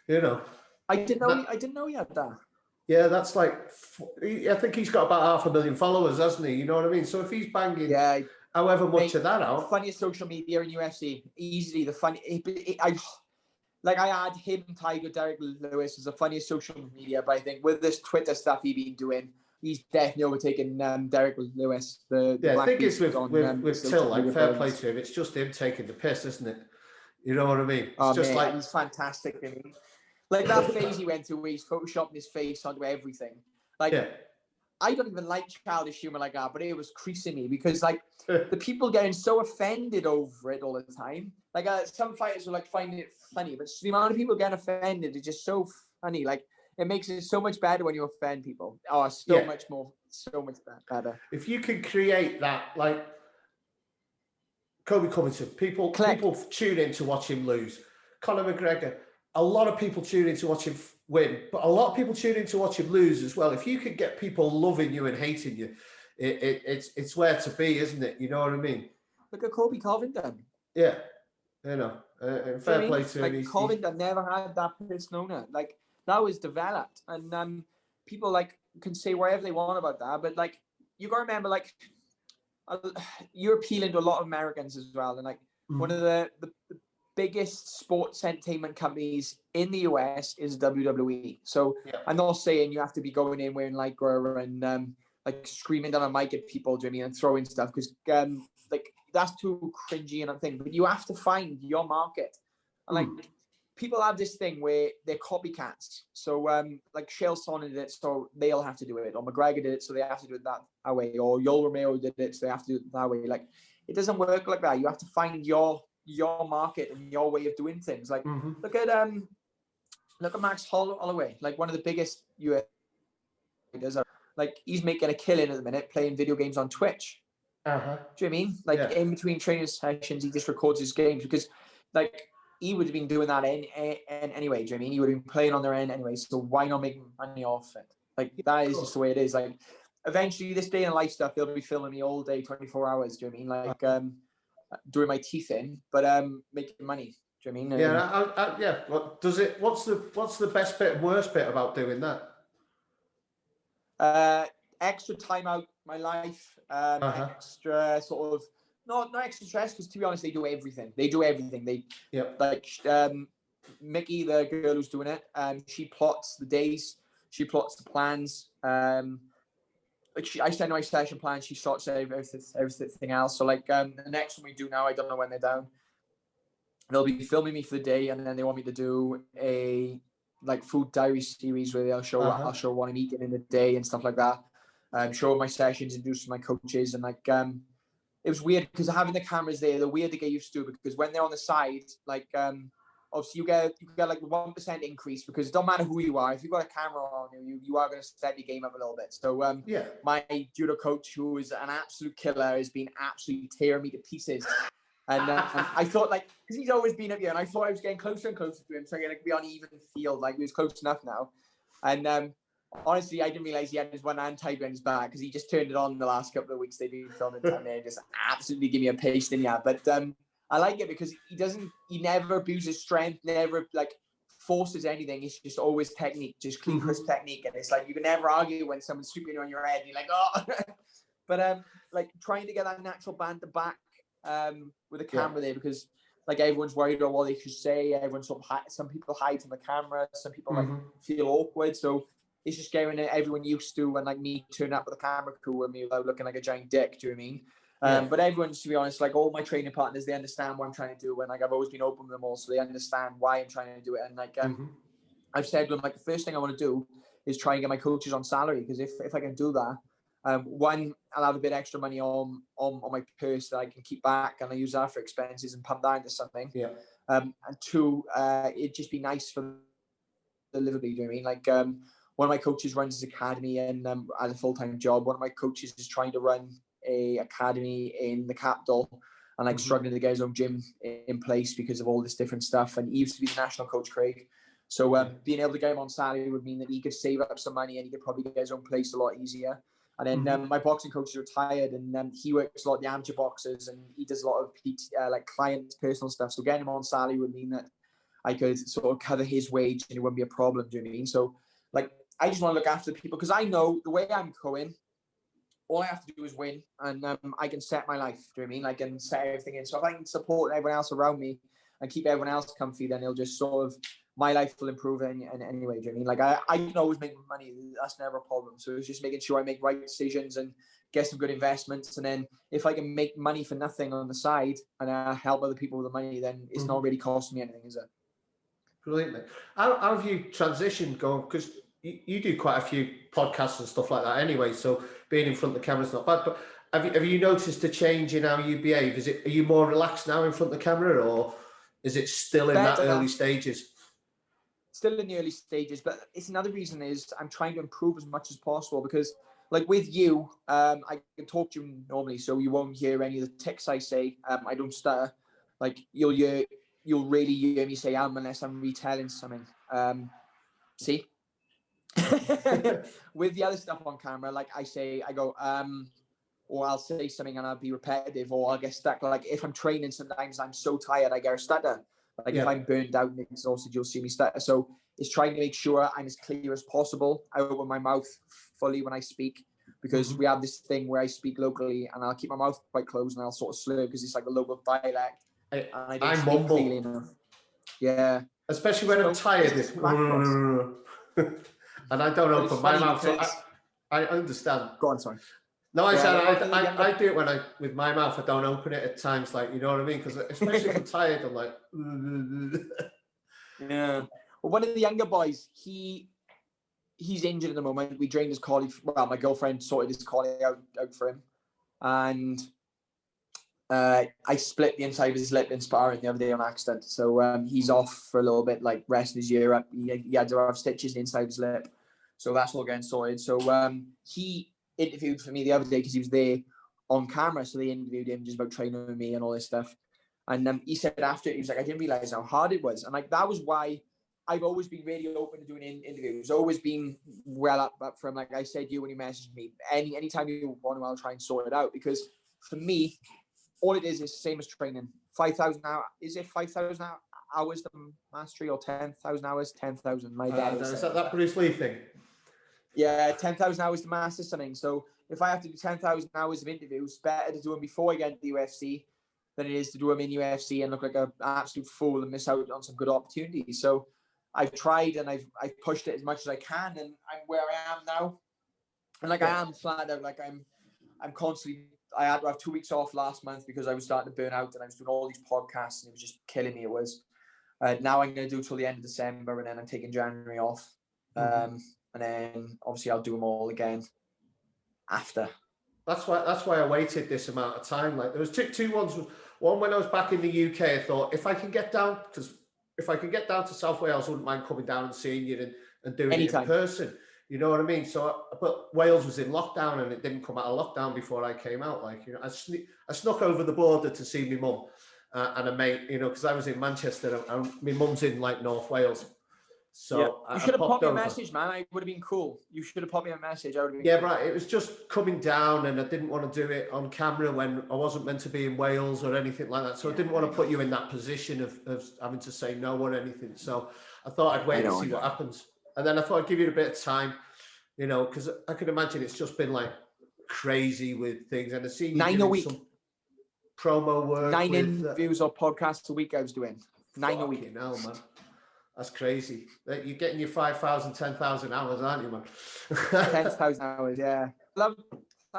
You know. I didn't know he had that. Yeah, that's like, I think he's got about 500,000 followers, hasn't he? You know what I mean? So if he's banging however much of that out. Funniest social media in UFC, easily the funny. I had him, Tiger, Derek Lewis as the funniest social media, but I think with this Twitter stuff he's been doing, he's definitely overtaken Derek Lewis. The I think it's with Till, like, fair play to him. It's just him taking the piss, isn't it? You know what I mean? It's just like he's fantastic. I mean, like that phase he went through where he's photoshopping his face onto everything. Like, I don't even like childish humor like that, but it was creasing me because like the people getting so offended over it all the time. Like some fighters will like find it funny, but the amount of people getting offended is just so funny. Like it makes it so much better when you offend people. Oh, so much better. If you can create that, like Kobe Covington, people tune in to watch him lose. Conor McGregor, a lot of people tune in to watch him win, but a lot of people tune in to watch him lose as well. If you could get people loving you and hating you, it's where to be, isn't it? You know what I mean? Look at Kobe Covington. Yeah, you know, fair play to him. Like Covington never had that persona. Like that was developed, and people like can say whatever they want about that, but like you gotta remember, like you're appealing to a lot of Americans as well, and like one of the biggest sports entertainment companies in the US is WWE. So I'm not saying you have to be going in wearing Lycra and like screaming down a mic at people, do you know what I mean, and throwing stuff, because like that's too cringy and a thing. But you have to find your market. And like people have this thing where they're copycats. So like Chael Sonnen did it, so they'll have to do it. Or McGregor did it, so they have to do it that way. Or Yoel Romero did it, so they have to do it that way. Like it doesn't work like that. You have to find your market and your way of doing things. Like look at Max Holloway, like one of the biggest UFC fighters. Like he's making a killing at the minute playing video games on Twitch. Do you know what I mean? Like in between training sessions, he just records his games because like he would have been doing that anyway. Do you know what I mean? He would have been playing on their end anyway. So why not make money off it? Like that is just the way it is. Like eventually this day in life stuff, they'll be filming me all day, 24 hours. Do you know what I mean? Like doing my teeth in, but making money. Do you know what I mean? Yeah. What does it? What's the best bit and worst bit about doing that? Extra time out my life. Extra sort of not extra stress, because to be honest, they do everything. They like Mickey, the girl who's doing it. She plots the days. She plots the plans. Like I send my session plan. She sorts everything else. So like the next one we do now, I don't know when they're down. They'll be filming me for the day, and then they want me to do a like food diary series where I'll show what I'm eating in the day and stuff like that. Show my sessions, introduce my coaches, and like it was weird because having the cameras there, they're weird to get used to, because when they're on the side, like obviously you get like 1% increase, because it don't matter who you are. If you've got a camera on you are going to step your game up a little bit. So my judo coach, who is an absolute killer, has been absolutely tearing me to pieces. And I thought, like, because he's always been up here, and I thought I was getting closer and closer to him, so I'm going to be on even field. Like, he was close enough now. And honestly, I didn't realize he had his one hand tied behind his back, because he just turned it on the last couple of weeks they've been filming, and they just absolutely give me a pasting. But I like it because he never abuses strength, never like forces anything. It's just always technique, just clean, crisp technique. And it's like you can never argue when someone's sweeping on your head. You're like, oh. But like trying to get that natural banter back with the camera there, because like everyone's worried about what they should say. Everyone's sort of some people hide from the camera, some people like feel awkward. So it's just getting everyone used to when like me turn up with a camera crew with me without looking like a giant dick. Do you know what I mean? But everyone's, to be honest, like all my training partners, they understand what I'm trying to do, and like I've always been open with them all, so they understand why I'm trying to do it. And like I've said to them, like the first thing I want to do is try and get my coaches on salary, because if I can do that, one, I'll have a bit extra money on my purse that I can keep back, and I use that for expenses and pump that into something. And two, it'd just be nice for the livability. Do you know what I mean? Like one of my coaches runs his academy and as a full-time job. One of my coaches is trying to run a academy in the capital, and like struggling to get his own gym in place because of all this different stuff. And he used to be the national coach, Craig. So being able to get him on salary would mean that he could save up some money and he could probably get his own place a lot easier. And then my boxing coach is retired, and he works a lot with the amateur boxers, and he does a lot of like client personal stuff. So getting him on salary would mean that I could sort of cover his wage and it wouldn't be a problem. Do you know what I mean? So like I just want to look after the people, because I know the way I'm going, all I have to do is win, and I can set my life. Do you know what I mean? I can set everything in. So if I can support everyone else around me and keep everyone else comfy, then it'll just sort of, my life will improve in anyway. Do you know what I mean? Like I can always make money. That's never a problem. So it's just making sure I make right decisions and get some good investments. And then if I can make money for nothing on the side and help other people with the money, then it's not really costing me anything, is it? Brilliant. How have you transitioned going? Because you do quite a few podcasts and stuff like that anyway, so being in front of the camera is not bad. But have you noticed a change in how you behave? Are you more relaxed now in front of the camera, or is it still in that early stages? Still in the early stages, but it's another reason is I'm trying to improve as much as possible, because like with you, I can talk to you normally, so you won't hear any of the tics I say. I don't stutter. Like you'll really hear me say unless I'm retelling something. See? With the other stuff on camera, like I go, or I'll say something and I'll be repetitive, or I'll get stuck. Like if I'm training, sometimes I'm so tired I get a stutter. Like if I'm burned out and exhausted, you'll see me stutter. So it's trying to make sure I'm as clear as possible. I open my mouth fully when I speak, because we have this thing where I speak locally and I'll keep my mouth quite closed and I'll sort of slur because it's like a local dialect. I don't speak clearly enough. Yeah. Especially when I'm tired. And I don't open my mouth. So I understand. Go on, sorry. No, I said I do it when with my mouth. I don't open it at times, like, you know what I mean? Because especially if I'm tired, I'm like. Yeah. Well, one of the younger boys, he's injured at the moment. We drained his collie. Well, my girlfriend sorted his collie out for him, and I split the inside of his lip in sparring the other day on accident. So he's off for a little bit, like resting his ear up. He had to have stitches inside his lip, so that's all getting sorted. So he interviewed for me the other day because he was there on camera. So they interviewed him just about training with me and all this stuff. And he said after, he was like, I didn't realize how hard it was. And like, that was why I've always been really open to doing interviews, always been well up from, like I said, you when you messaged me, anytime you want to, I'll try and sort it out. Because for me, all it is the same as training. 5,000 hours. Is it 5,000 hours the mastery, or 10,000 hours? 10,000. My dad is that Bruce Lee thing? Yeah, 10,000 hours to master something. So if I have to do 10,000 hours of interviews, better to do them before I get into the UFC than it is to do them in UFC and look like an absolute fool and miss out on some good opportunities. So I've tried and I've pushed it as much as I can, and I'm where I am now. And like I am flat out, like I'm constantly. I had to have 2 weeks off last month because I was starting to burn out and I was doing all these podcasts and it was just killing me. It was. Now I'm going to do till the end of December, and then I'm taking January off. And then obviously I'll do them all again after. That's why I waited this amount of time. Like there was two ones. One when I was back in the UK, I thought if I can get down to South Wales, I wouldn't mind coming down and seeing you and doing Anytime. It in person. You know what I mean? So, but Wales was in lockdown and it didn't come out of lockdown before I came out. Like, you know, I snuck over the border to see my mum and a mate, you know, because I was in Manchester and my mum's in like North Wales. So you should have popped me a message, man. I would have been cool. You should have popped me a message. I would have been cool. Right. It was just coming down, and I didn't want to do it on camera when I wasn't meant to be in Wales or anything like that. So I didn't want to put you in that position of having to say no or anything. So I thought I'd wait and see what happens. And then I thought I'd give you a bit of time, you know, because I could imagine it's just been like crazy with things, and I seen you 9 a doing week. some promo work. 9 with, interviews or podcasts a week I was doing. 9 a week. Hell, man. That's crazy. You're getting your 5,000, 10,000 hours, aren't you, man? 10,000 hours, yeah. That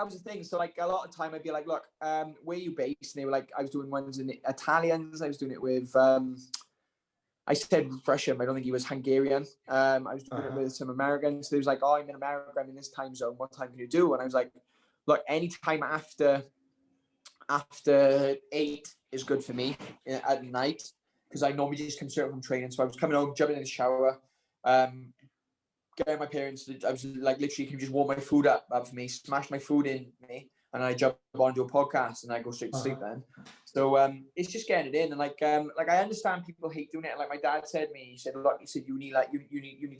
was the thing. So like a lot of time I'd be like, look, where are you based? And they were like, I was doing ones in Italians. I was doing it with, I said Russian, but I don't think he was Hungarian. I was doing it with some Americans. So he was like, oh, I'm in America. I'm in this time zone. What time can you do? And I was like, look, any time after 8 is good for me at night, because I normally just come straight from training. So I was coming home, jumping in the shower, getting my parents. I was like, literally, can you just warm my food up for me, smash my food in me, and I jump on to a podcast, and I go straight to sleep then. So it's just getting it in, and like I understand people hate doing it. Like my dad said to me, he said, look, you need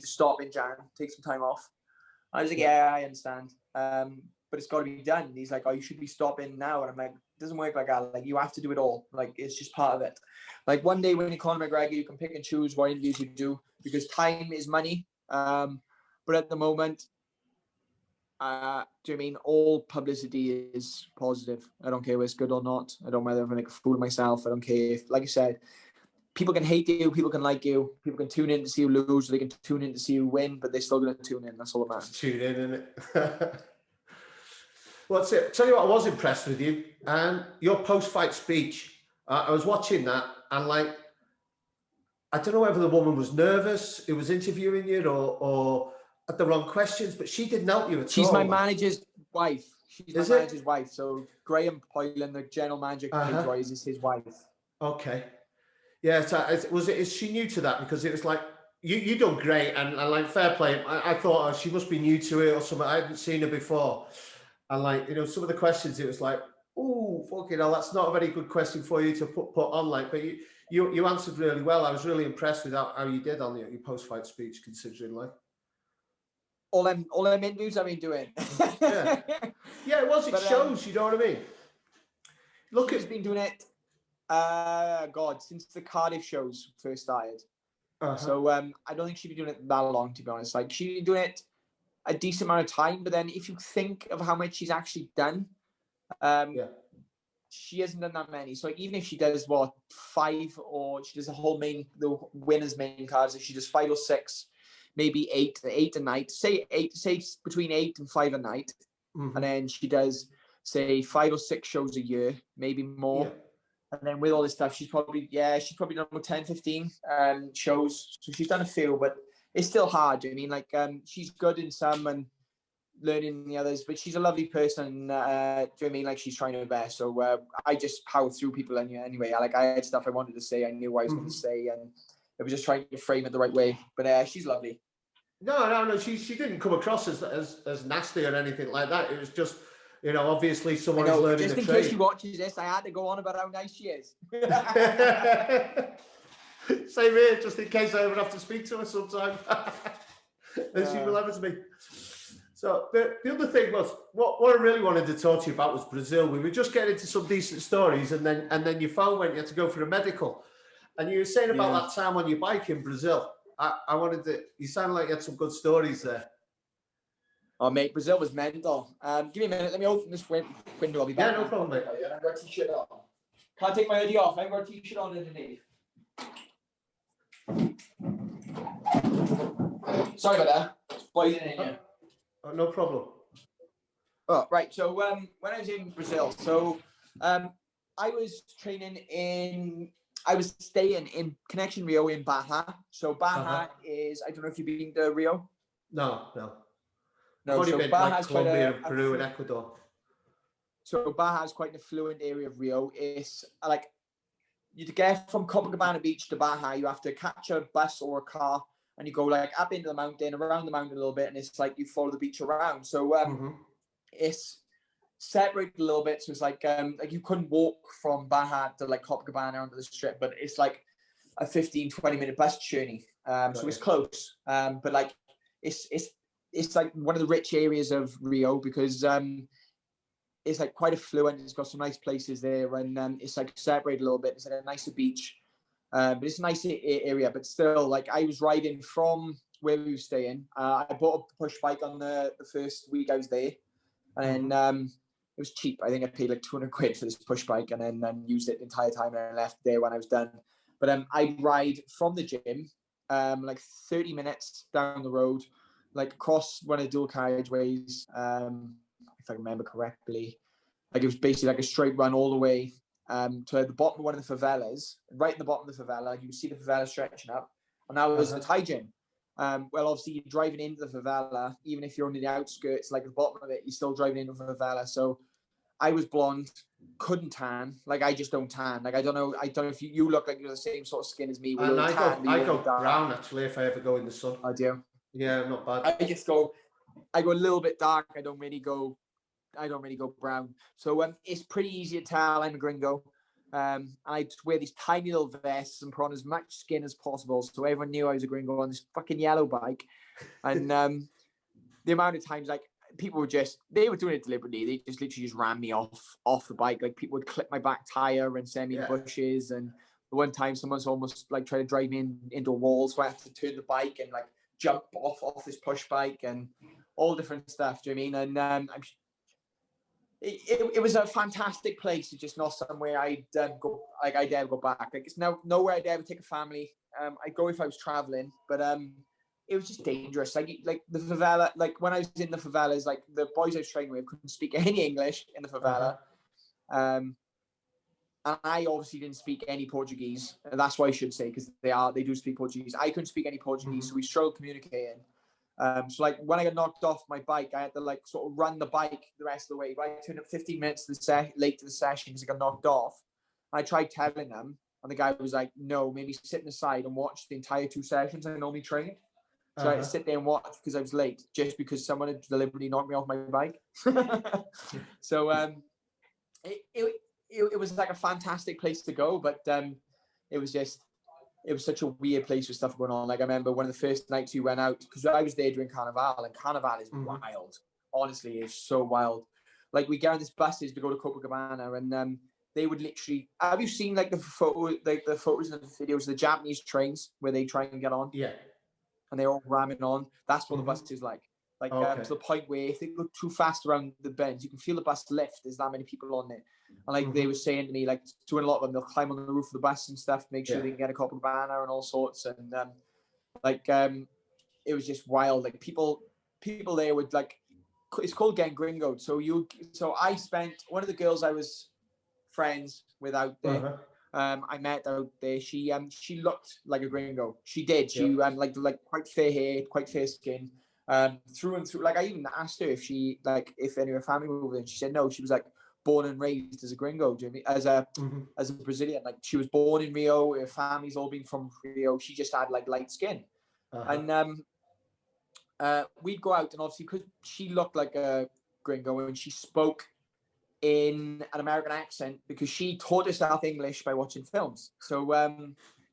to stop in Jan, take some time off. I was like, yeah, I understand. But it's got to be done. And he's like, oh, you should be stopping now. And I'm like, it doesn't work like that. Like, you have to do it all. Like, it's just part of it. Like, one day when you're Conor McGregor, you can pick and choose what interviews you do, because time is money. But at the moment, do you know what I mean? All publicity is positive. I don't care if it's good or not. I don't matter if I make a fool of myself. I don't care if, like I said, people can hate you, people can like you, people can tune in to see you lose, they can tune in to see you win, but they're still going to tune in. That's all that matters. Tune in, innit? Well, tell you what, I was impressed with you and your post-fight speech. I was watching that, and like, I don't know whether the woman was nervous, who was interviewing you, or had the wrong questions, but she didn't help you at all. She's my manager's wife. She's my manager's wife. So Graham Poylan, the general manager of Cage Warriors, is his wife. Okay. Yeah, so is she new to that? Because it was like, you done great, and like, fair play. I thought, she must be new to it or something. I hadn't seen her before. And like, some of the questions, it was like, oh, fucking hell, that's not a very good question for you to put on. Like, but you answered really well. I was really impressed with how you did on your post-fight speech, considering like all them interviews I've been doing. yeah, it was. It shows. You know what I mean? Look, she's been doing it. Since the Cardiff shows first started. So I don't think she'd be doing it that long, to be honest. Like, she'd been doing it a decent amount of time, but then if you think of how much she's actually done, she hasn't done that many. So like, even if she does 5, or she does the winners main cards, if she does 5 or 6, maybe 8 a night, say between 8 and 5 a night, and then she does say 5 or 6 shows a year, maybe more. And then with all this stuff, she's probably done about 10, 15 shows. So she's done a few, but it's still hard. I mean, like, she's good in some and learning in the others, but she's a lovely person. Do you know what I mean? Like, she's trying her best. So I just powered through people anyway. I had stuff I wanted to say. I knew what I was going to say, and I was just trying to frame it the right way. But she's lovely. No. She didn't come across as nasty or anything like that. It was just, obviously someone who's learning the trade. Just in case she watches this, I had to go on about how nice she is. Same here, just in case I ever have to speak to her sometime. And she will ever to me. So the other thing was, what I really wanted to talk to you about was Brazil. We were just getting into some decent stories, and then your phone went, you had to go for a medical. And you were saying about that time on your bike in Brazil. I wanted to, you sound like you had some good stories there. Oh, mate, Brazil was mental. Give me a minute. Let me open this window. I'll be back. Yeah, no problem, mate. I've got a t-shirt on. Can't take my hoodie off. I've got a t-shirt on underneath. Sorry about that. It's boiling in here. Oh, no problem. Oh, right. So when I was in Brazil, I was staying in Connection Rio in Baja. So Baja is, I don't know if you've been to Rio. No. No, I've only been like Colombia, Peru, and Ecuador. So Baja is quite an affluent area of Rio. It's like, you to get from Copacabana Beach to Baja, you have to catch a bus or a car, and you go like up into the mountain, around the mountain a little bit, and it's like you follow the beach around. So it's separated a little bit. So it's like you couldn't walk from Baja to like Copacabana onto the strip, but it's like a 15-20 minute bus journey. So it's close. But like it's like one of the rich areas of Rio, because it's like quite affluent. It's got some nice places there, and it's like separated a little bit. It's like a nicer beach, but it's a nice area. But still, like, I was riding from where we were staying. I bought a push bike on the first week I was there, And it was cheap. I think I paid like 200 quid for this push bike, and then used it the entire time, and I left there when I was done. But I'd ride from the gym, like 30 minutes down the road, like across one of the dual carriageways, if I remember correctly. Like it was basically like a straight run all the way to the bottom of one of the favelas, right in the bottom of the favela. Like you can see the favela stretching up, and that was the Thai gym. Well, obviously you're driving into the favela, even if you're on the outskirts, like the bottom of it, you're still driving into the favela. So I was blonde, couldn't tan. Like I just don't tan. Like I don't know if you look like you're the same sort of skin as me. And I go brown actually if I ever go in the sun. I do. Yeah, not bad. I go a little bit dark. I don't really go brown. So it's pretty easy to tell I'm a gringo. I just wear these tiny little vests and put on as much skin as possible, so everyone knew I was a gringo on this fucking yellow bike. And the amount of times like people they were doing it deliberately. They just literally just ran me off the bike. Like people would clip my back tire and send me in bushes. And the one time someone's almost like tried to drive me into a wall, so I had to turn the bike and like jump off this push bike and all different stuff. Do you know what I mean? And it was a fantastic place. It's just not somewhere I'd ever go back. Like it's nowhere I'd ever take a family. I'd go if I was traveling, but it was just dangerous. Like the favela, like when I was in the favelas, like the boys I was training with couldn't speak any English in the favela. And I obviously didn't speak any Portuguese. And that's why I should say, because they do speak Portuguese. I couldn't speak any Portuguese, so we struggled communicating. So like when I got knocked off my bike, I had to like sort of run the bike the rest of the way. But I turned up 15 minutes late to the session because I got knocked off. I tried telling them, and the guy was like, "No, maybe sit aside and watch the entire 2 sessions I normally train." So I had to sit there and watch because I was late, just because someone had deliberately knocked me off my bike. So it was like a fantastic place to go, but it was such a weird place with stuff going on. Like I remember one of the first nights we went out, because I was there during Carnival, and Carnival is wild. Honestly, it's so wild. Like we get on these buses to go to Copacabana, and they would literally. Have you seen like the photos and the videos of the Japanese trains where they try and get on? Yeah. And they're all ramming on. That's what the bus is like. Like to the point where if they go too fast around the bends, you can feel the bus lift. There's that many people on it. And like they were saying to me, like doing a lot of them, they'll climb on the roof of the bus and stuff, make sure they can get a Copacabana and all sorts. And it was just wild. Like people there would like, it's called getting gringoed. So I spent, one of the girls I was friends with out there, I met out there. She looked like a gringo. She did. She like quite fair hair, quite fair skin. Through and through. Like I even asked her if if any of her family moved in. She said no. She was like born and raised as a gringo, Jimmy, as a Brazilian. Like she was born in Rio. Her family's all been from Rio. She just had like light skin. And we'd go out, and obviously because she looked like a gringo and she spoke in an American accent because she taught herself English by watching films. So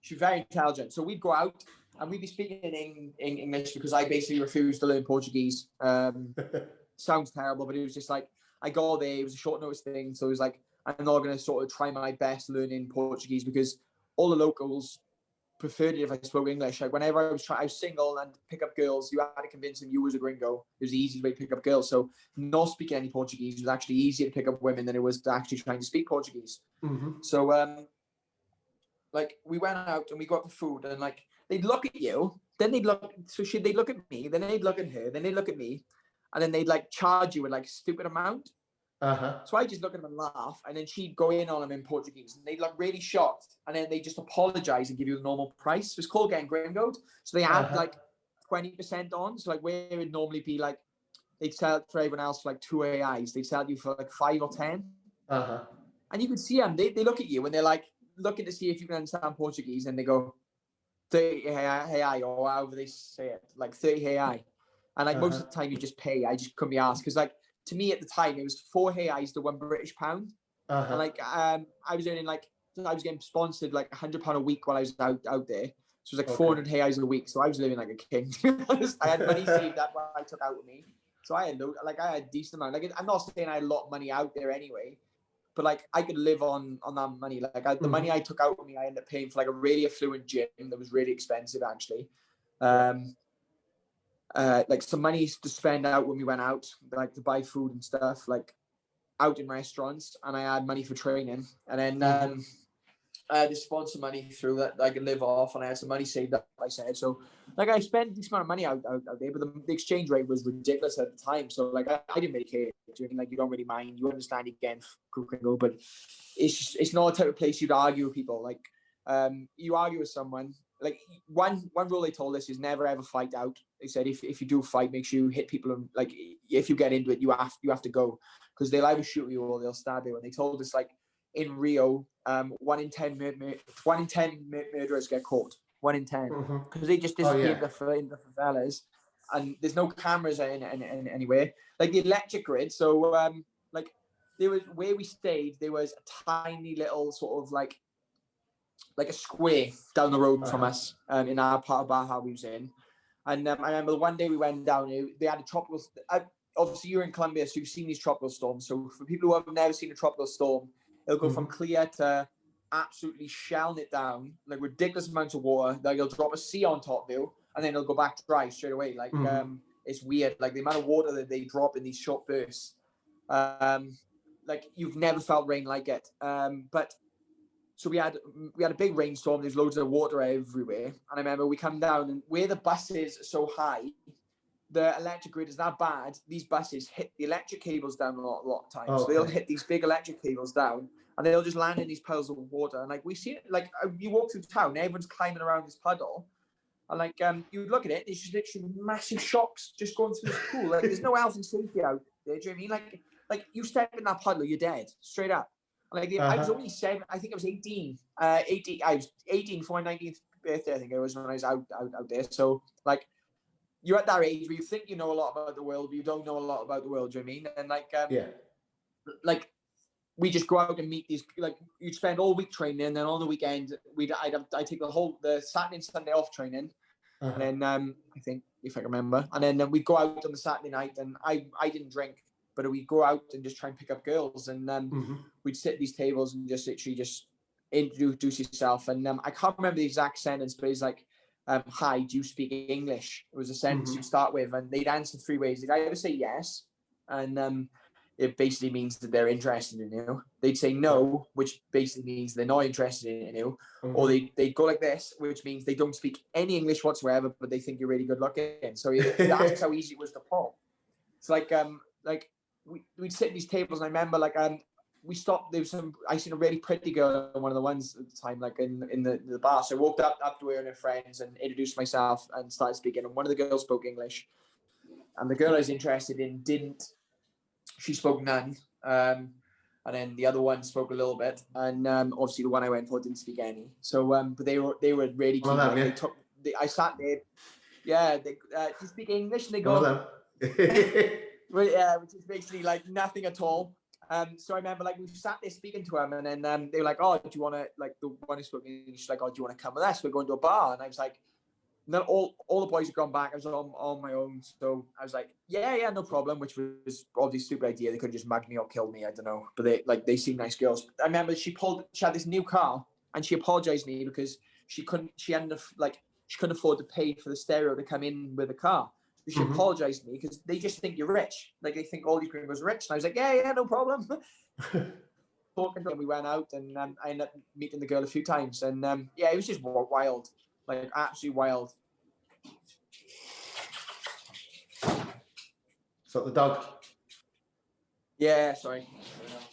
she's very intelligent. So we'd go out and we'd be speaking in English because I basically refused to learn Portuguese. Sounds terrible, but it was just like, I got there, it was a short notice thing. So it was like, I'm not going to sort of try my best learning Portuguese because all the locals preferred it if I spoke English. Like whenever I was single and pick up girls, you had to convince them you was a gringo. It was the easiest way to pick up girls. So not speaking any Portuguese was actually easier to pick up women than it was to actually trying to speak Portuguese. So like we went out and we got the food, and like they'd look at you, then they'd look at me, then they'd look at her, then they'd look at me, and then they'd like charge you with like a stupid amount. So I just look at them and laugh, and then she'd go in on them in Portuguese, and they'd look really shocked, and then they just apologize and give you the normal price. It was called getting gringoed. So they add like 20% on. So like where it would normally be like, they'd sell it for everyone else for like 2 AIs, they'd sell you for like 5 or 10. And you could see them, they look at you and they're like looking to see if you can understand Portuguese, and they go 30 AI, or however they say it, like 30 AI. And like most of the time you just pay. I just couldn't be asked, because like to me at the time it was 4 AIs to £1 British pound. And like I was earning like, I was getting sponsored like £100 a week while I was out there. So it was like 400 AIs a week. So I was living like a king. I had money saved up what I took out with me. So I had a decent amount. Like I'm not saying I had a lot of money out there anyway, but like I could live on that money. Like the money I took out with me, I ended up paying for like a really affluent gym that was really expensive actually. like some money to spend out when we went out, like to buy food and stuff, like out in restaurants, and I had money for training, and then I had to sponsor money through that I could live off, and I had some money saved up. I said so, like I spent this amount of money out there, but the exchange rate was ridiculous at the time. So like I didn't really care. Like you don't really mind. You understand again, go, but it's not the type of place you'd argue with people. Like you argue with someone. Like one rule they told us is never ever fight out. They said if you do fight, make sure you hit people, and like if you get into it, you have to go, because they'll either shoot you or they'll stab you. And they told us like in Rio, 1 in 10 murderers get caught. 1 in 10, because they just disappear in the favelas, and there's no cameras in anywhere. Like the electric grid. So like there was where we stayed. There was a tiny little sort of like a square down the road from us, in our part of Baja we was in. And I remember one day we went down, they had a tropical, obviously you're in Colombia, so you've seen these tropical storms. So for people who have never seen a tropical storm, it'll go from clear to absolutely shelling it down, like ridiculous amounts of water. Like it'll drop a sea on top of you, and then it'll go back dry straight away. Like it's weird, like the amount of water that they drop in these short bursts. Like you've never felt rain like it. But so we had a big rainstorm. There's loads of water everywhere, and I remember we come down, and where the bus is so high, the electric grid is that bad. These buses hit the electric cables down a lot of times. Okay. So they'll hit these big electric cables down, and they'll just land in these puddles of water. And like we see it, like you walk through town, everyone's climbing around this puddle, and like you look at it, there's just literally massive shocks just going through this pool. Like there's no health and safety out there. Do you know what I mean? Like you step in that puddle, you're dead straight up. Like I was only 7. I think I was 18. 18. I was 18 for my 19th birthday. I think it was when I was out there. So like, you're at that age where you think you know a lot about the world, but you don't know a lot about the world. Do you know what I mean? And like, like we just go out and meet these. Like you'd spend all week training, and then on the weekend I'd take the Saturday and Sunday off training, and then I think if I remember, and then we'd go out on the Saturday night, and I didn't drink. But we'd go out and just try and pick up girls, and we'd sit at these tables and just literally just introduce yourself. And I can't remember the exact sentence, but it's like, "Hi, do you speak English?" It was a sentence you'd start with, and they'd answer 3 ways. They'd either say yes, and it basically means that they're interested in you. They'd say no, which basically means they're not interested in you, or they'd go like this, which means they don't speak any English whatsoever, but they think you're really good looking. So that's how easy it was to pull. It's like we'd sit at these tables, and I remember like we stopped. There was I seen a really pretty girl on one of the ones at the time, like in the bar. So I walked up to her and her friends and introduced myself and started speaking. And one of the girls spoke English, and the girl I was interested in didn't. She spoke none. And then the other one spoke a little bit, and obviously the one I went for didn't speak any. So but they were really keen. I sat there. Yeah, they speak English, and they go. Which is basically like nothing at all. So I remember like we sat there speaking to them, and then they were like, "Oh, do you want to, like the one who spoke English, like, oh, do you want to come with us? We're going to a bar." And I was like, then all the boys had gone back. I was on my own, so I was like, yeah, no problem. Which was obviously a stupid idea. They could have just mugged me or killed me. I don't know, but they seemed nice girls. I remember she had this new car, and she apologized to me because she couldn't afford to pay for the stereo to come in with the car. She apologized to me because they just think you're rich. Like they think all these gringos are rich. And I was like, yeah, no problem. Talking to them, we went out, and I ended up meeting the girl a few times. And it was just wild, like absolutely wild. Is that the dog? Yeah, sorry.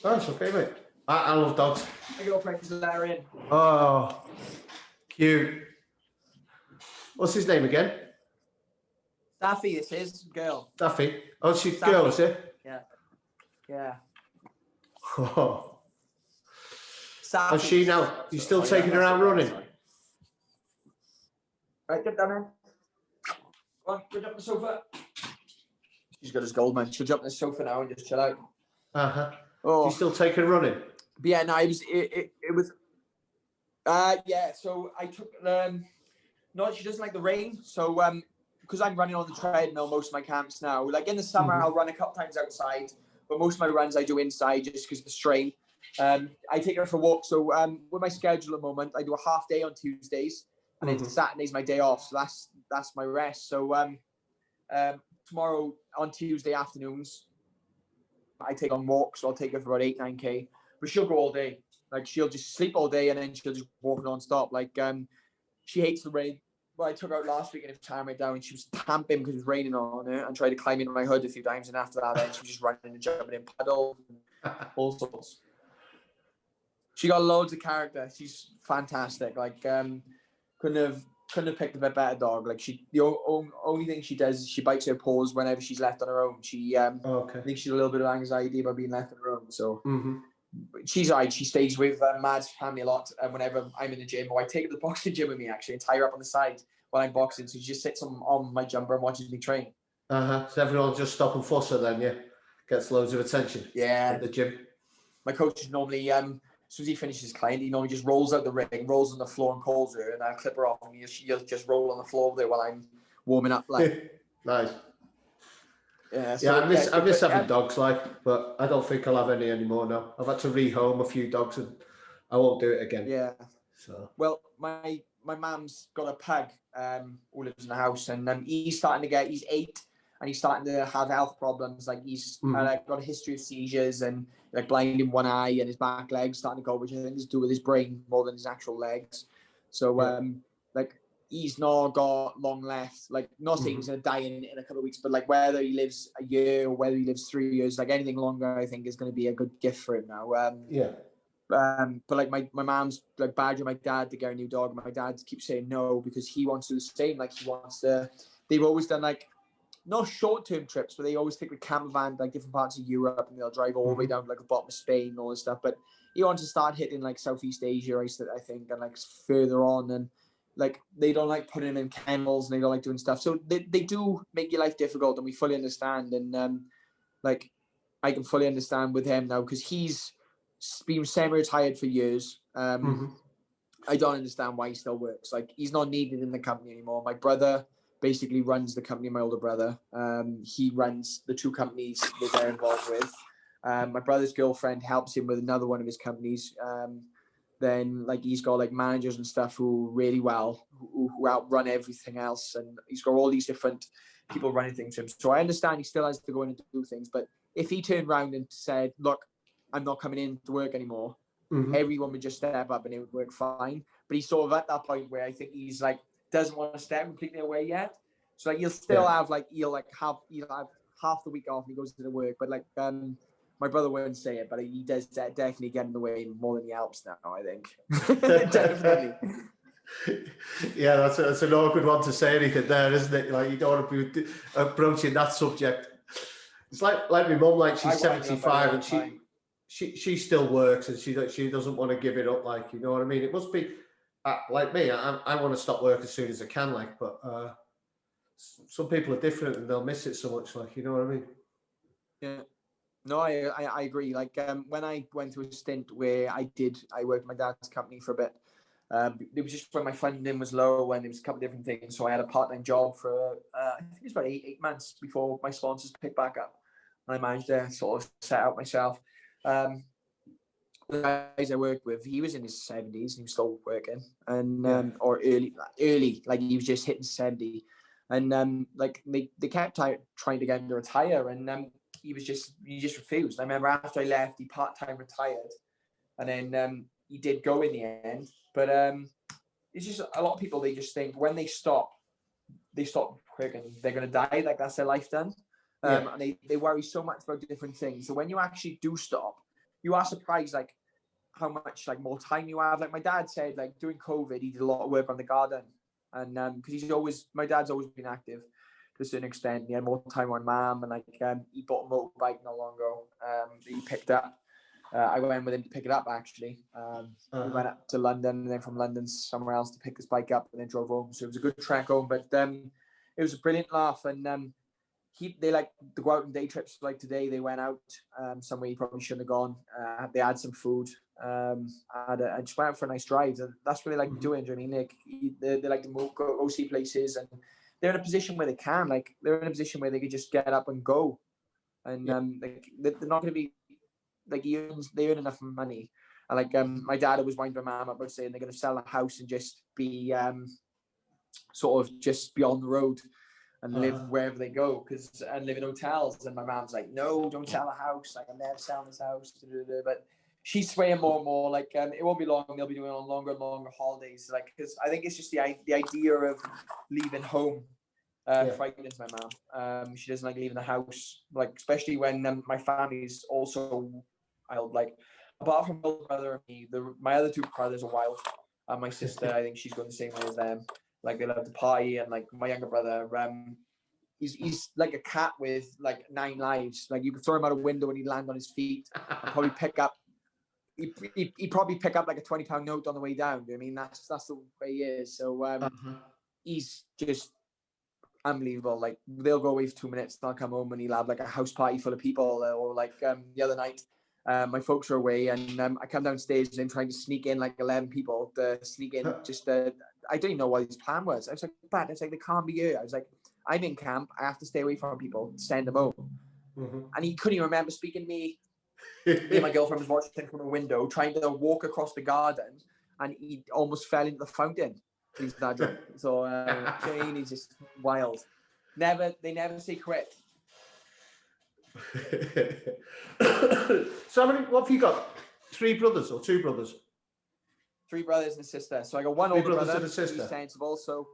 Oh, it's okay, mate. I love dogs. My girlfriend is Larian. Oh, cute. What's his name again? Daffy, it's his girl. Daffy. Oh, she's a girl, is it? Yeah. Oh. Saffy. How's she now? You still taking her out running? Right, get down there. Go on, get up on the sofa. She's got his gold, man. She'll jump on the sofa now and just chill out. Oh. You still taking running? But yeah, no, it was. Yeah. So I took. No, she doesn't like the rain. So because I'm running on the treadmill most of my camps now. Like in the summer, I'll run a couple times outside, but most of my runs I do inside just because of the strain. I take her for a walk. So with my schedule at the moment, I do a half day on Tuesdays, and then Saturday's my day off. So that's my rest. So Tomorrow on Tuesday afternoons, I take on walks. So I'll take her for about 8-9K, but she'll go all day. Like she'll just sleep all day and then she'll just walk non-stop. Like she hates the rain. Well, I took her out last week and it was tiring down and she was tamping because it was raining on her and tried to climb into my hood a few times. And after that, then she was just running and jumping in puddles and all sorts. She got loads of character. She's fantastic. Like couldn't have picked a better dog. Like the only thing she does is she bites her paws whenever she's left on her own. She I think she's a little bit of anxiety about being left on her own. So she's all right. She stays with Mad's family a lot whenever I'm in the gym, or I take her to the boxing gym with me actually and tie her up on the side while I'm boxing. So she just sits on my jumper and watches me train. So everyone just stop and fuss her then, yeah? Gets loads of attention. Yeah. At the gym. My coach is normally as soon as he finishes his client, he normally just rolls out the ring, rolls on the floor and calls her, and I'll clip her off and he'll just roll on the floor there while I'm warming up. Like nice. Yeah, so I miss having dogs, but I don't think I'll have any anymore now. I've had to rehome a few dogs and I won't do it again. Yeah. So well, my mum's got a pug who lives in the house, and he's 8 and he's starting to have health problems. Like he's got a history of seizures and like blind in one eye and his back legs starting to go, which I think is to do with his brain more than his actual legs. So like he's not got long left. Like not saying he's gonna die in a couple of weeks, but like whether he lives a year or whether he lives 3 years, like anything longer, I think is going to be a good gift for him now. But like my mom's like badgering my dad to get a new dog, and my dad keeps saying no because he wants to do the same. Like he wants to. They've always done like not short-term trips, but they always take the camper van like different parts of Europe, and they'll drive all the way down to like the bottom of Spain and all this stuff. But he wants to start hitting like Southeast Asia, I think, and like further on, and like they don't like putting him in kennels and they don't like doing stuff. So they do make your life difficult, and we fully understand. And like I can fully understand with him now because he's been semi-retired for years. I don't understand why he still works. Like he's not needed in the company anymore. My brother basically runs the company. My older brother, he runs the two companies that they're involved with. My brother's girlfriend helps him with another one of his companies. Then like he's got like managers and stuff who really well, who outrun everything else, and he's got all these different people running things for him. So I understand he still has to go in and do things, but if he turned around and said, "Look, I'm not coming in to work anymore," everyone would just step up and it would work fine. But he's sort of at that point where I think he's like doesn't want to step completely away yet. So like he'll still have like he'll have half the week off and he goes to the work, but like my brother wouldn't say it, but he does definitely get in the way more than he helps now, I think. Definitely. Yeah, that's an awkward one to say anything there, isn't it? Like you don't want to be approaching that subject. It's like my mum, like she's 75 and she still works and she doesn't want to give it up. Like, you know what I mean? It must be like me. I want to stop work as soon as I can. Like, but some people are different and they'll miss it so much. Like, you know what I mean? Yeah. No, I agree. Like when I went through a stint where I worked at my dad's company for a bit. It was just when my funding was low and there was a couple of different things. So I had a part-time job for I think it was about eight months before my sponsors picked back up. And I managed to sort of set out myself. The guys I worked with, he was in his 70s and he was still working, and or early, like he was just hitting 70, and like they kept trying to get him to retire, and he just refused. I remember after I left, he part-time retired, and then he did go in the end, but it's just a lot of people, they just think when they stop quick and they're going to die, like that's their life done. And they worry so much about different things. So when you actually do stop, you are surprised like how much like more time you have. Like my dad said, like during COVID, he did a lot of work on the garden, and because my dad's always been active to a certain extent. He had more time on mum, and like he bought a motorbike not long ago that he picked up. I went with him to pick it up actually. We went up to London and then from London somewhere else to pick this bike up and then drove home. So it was a good trek home, but it was a brilliant laugh. And they like to go out on day trips. Like today, they went out somewhere he probably shouldn't have gone. They had some food. I just went out for a nice drive. And that's what they like doing. Do you know what I mean? They like to move, go see places, and they're in a position where they can. Like they're in a position where they could just get up and go, and like they're not going to be like they earn enough money. And like my dad always winded my mum up about saying they're going to sell a house and just be sort of just be on the road. and live wherever they go, and live in hotels. And my mom's like, no, don't sell the house. Like, I'm never selling this house. But she's swaying more and more. Like, it won't be long. They'll be doing on longer and longer holidays. Like, because I think it's just the idea of leaving home frightens my mom. She doesn't like leaving the house, like, especially when my family's also wild. Like, apart from my older brother and me, my other two brothers are wild. And my sister, I think she's going the same way as them. Like, they love to party. And like my younger brother, he's like a cat with like 9 lives. Like, you could throw him out a window and he'd land on his feet and probably pick up. He'd probably pick up like a £20 note on the way down. I mean, that's the way he is. So he's just unbelievable. Like, they'll go away for 2 minutes, and I'll come home and he'll have like a house party full of people. Or like the other night, my folks are away, and I come downstairs and I'm trying to sneak in like 11 people to sneak in. Just I didn't even know what his plan was. I was like, "But it's like they can't be here." I was like, "I'm in camp. I have to stay away from people. Send them home." And he couldn't even remember speaking to me. Me and my girlfriend was watching from a window, trying to walk across the garden, and he almost fell into the fountain. He's that drunk. So Jane is just wild. They never say quit. So what have you got? 3 brothers or 2 brothers? 3 brothers and a sister. So I got one older brother who's sensible. So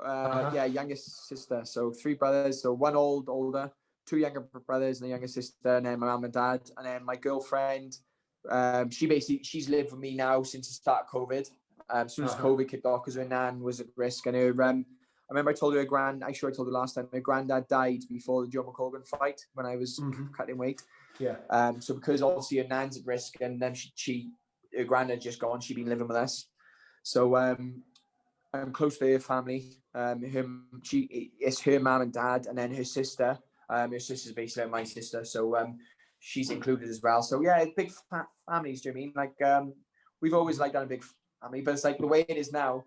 youngest sister. So 3 brothers. So one older, 2 younger brothers and a younger sister, and then my mum and dad, and then my girlfriend. She's lived with me now since the start of COVID. As soon as COVID kicked off, because her nan was at risk, and her I remember I told her I'm sure I told her last time, her granddad died before the Joe McColgan fight when I was cutting weight. Yeah. So because obviously her nan's at risk, and then her granddad just gone, she'd been living with us. So I'm close to her family. It's her mum and dad, and then her sister. Her sister's basically like my sister, so she's included as well. So yeah, big families. Do you mean like we've always like done a big family, but it's like the way it is now.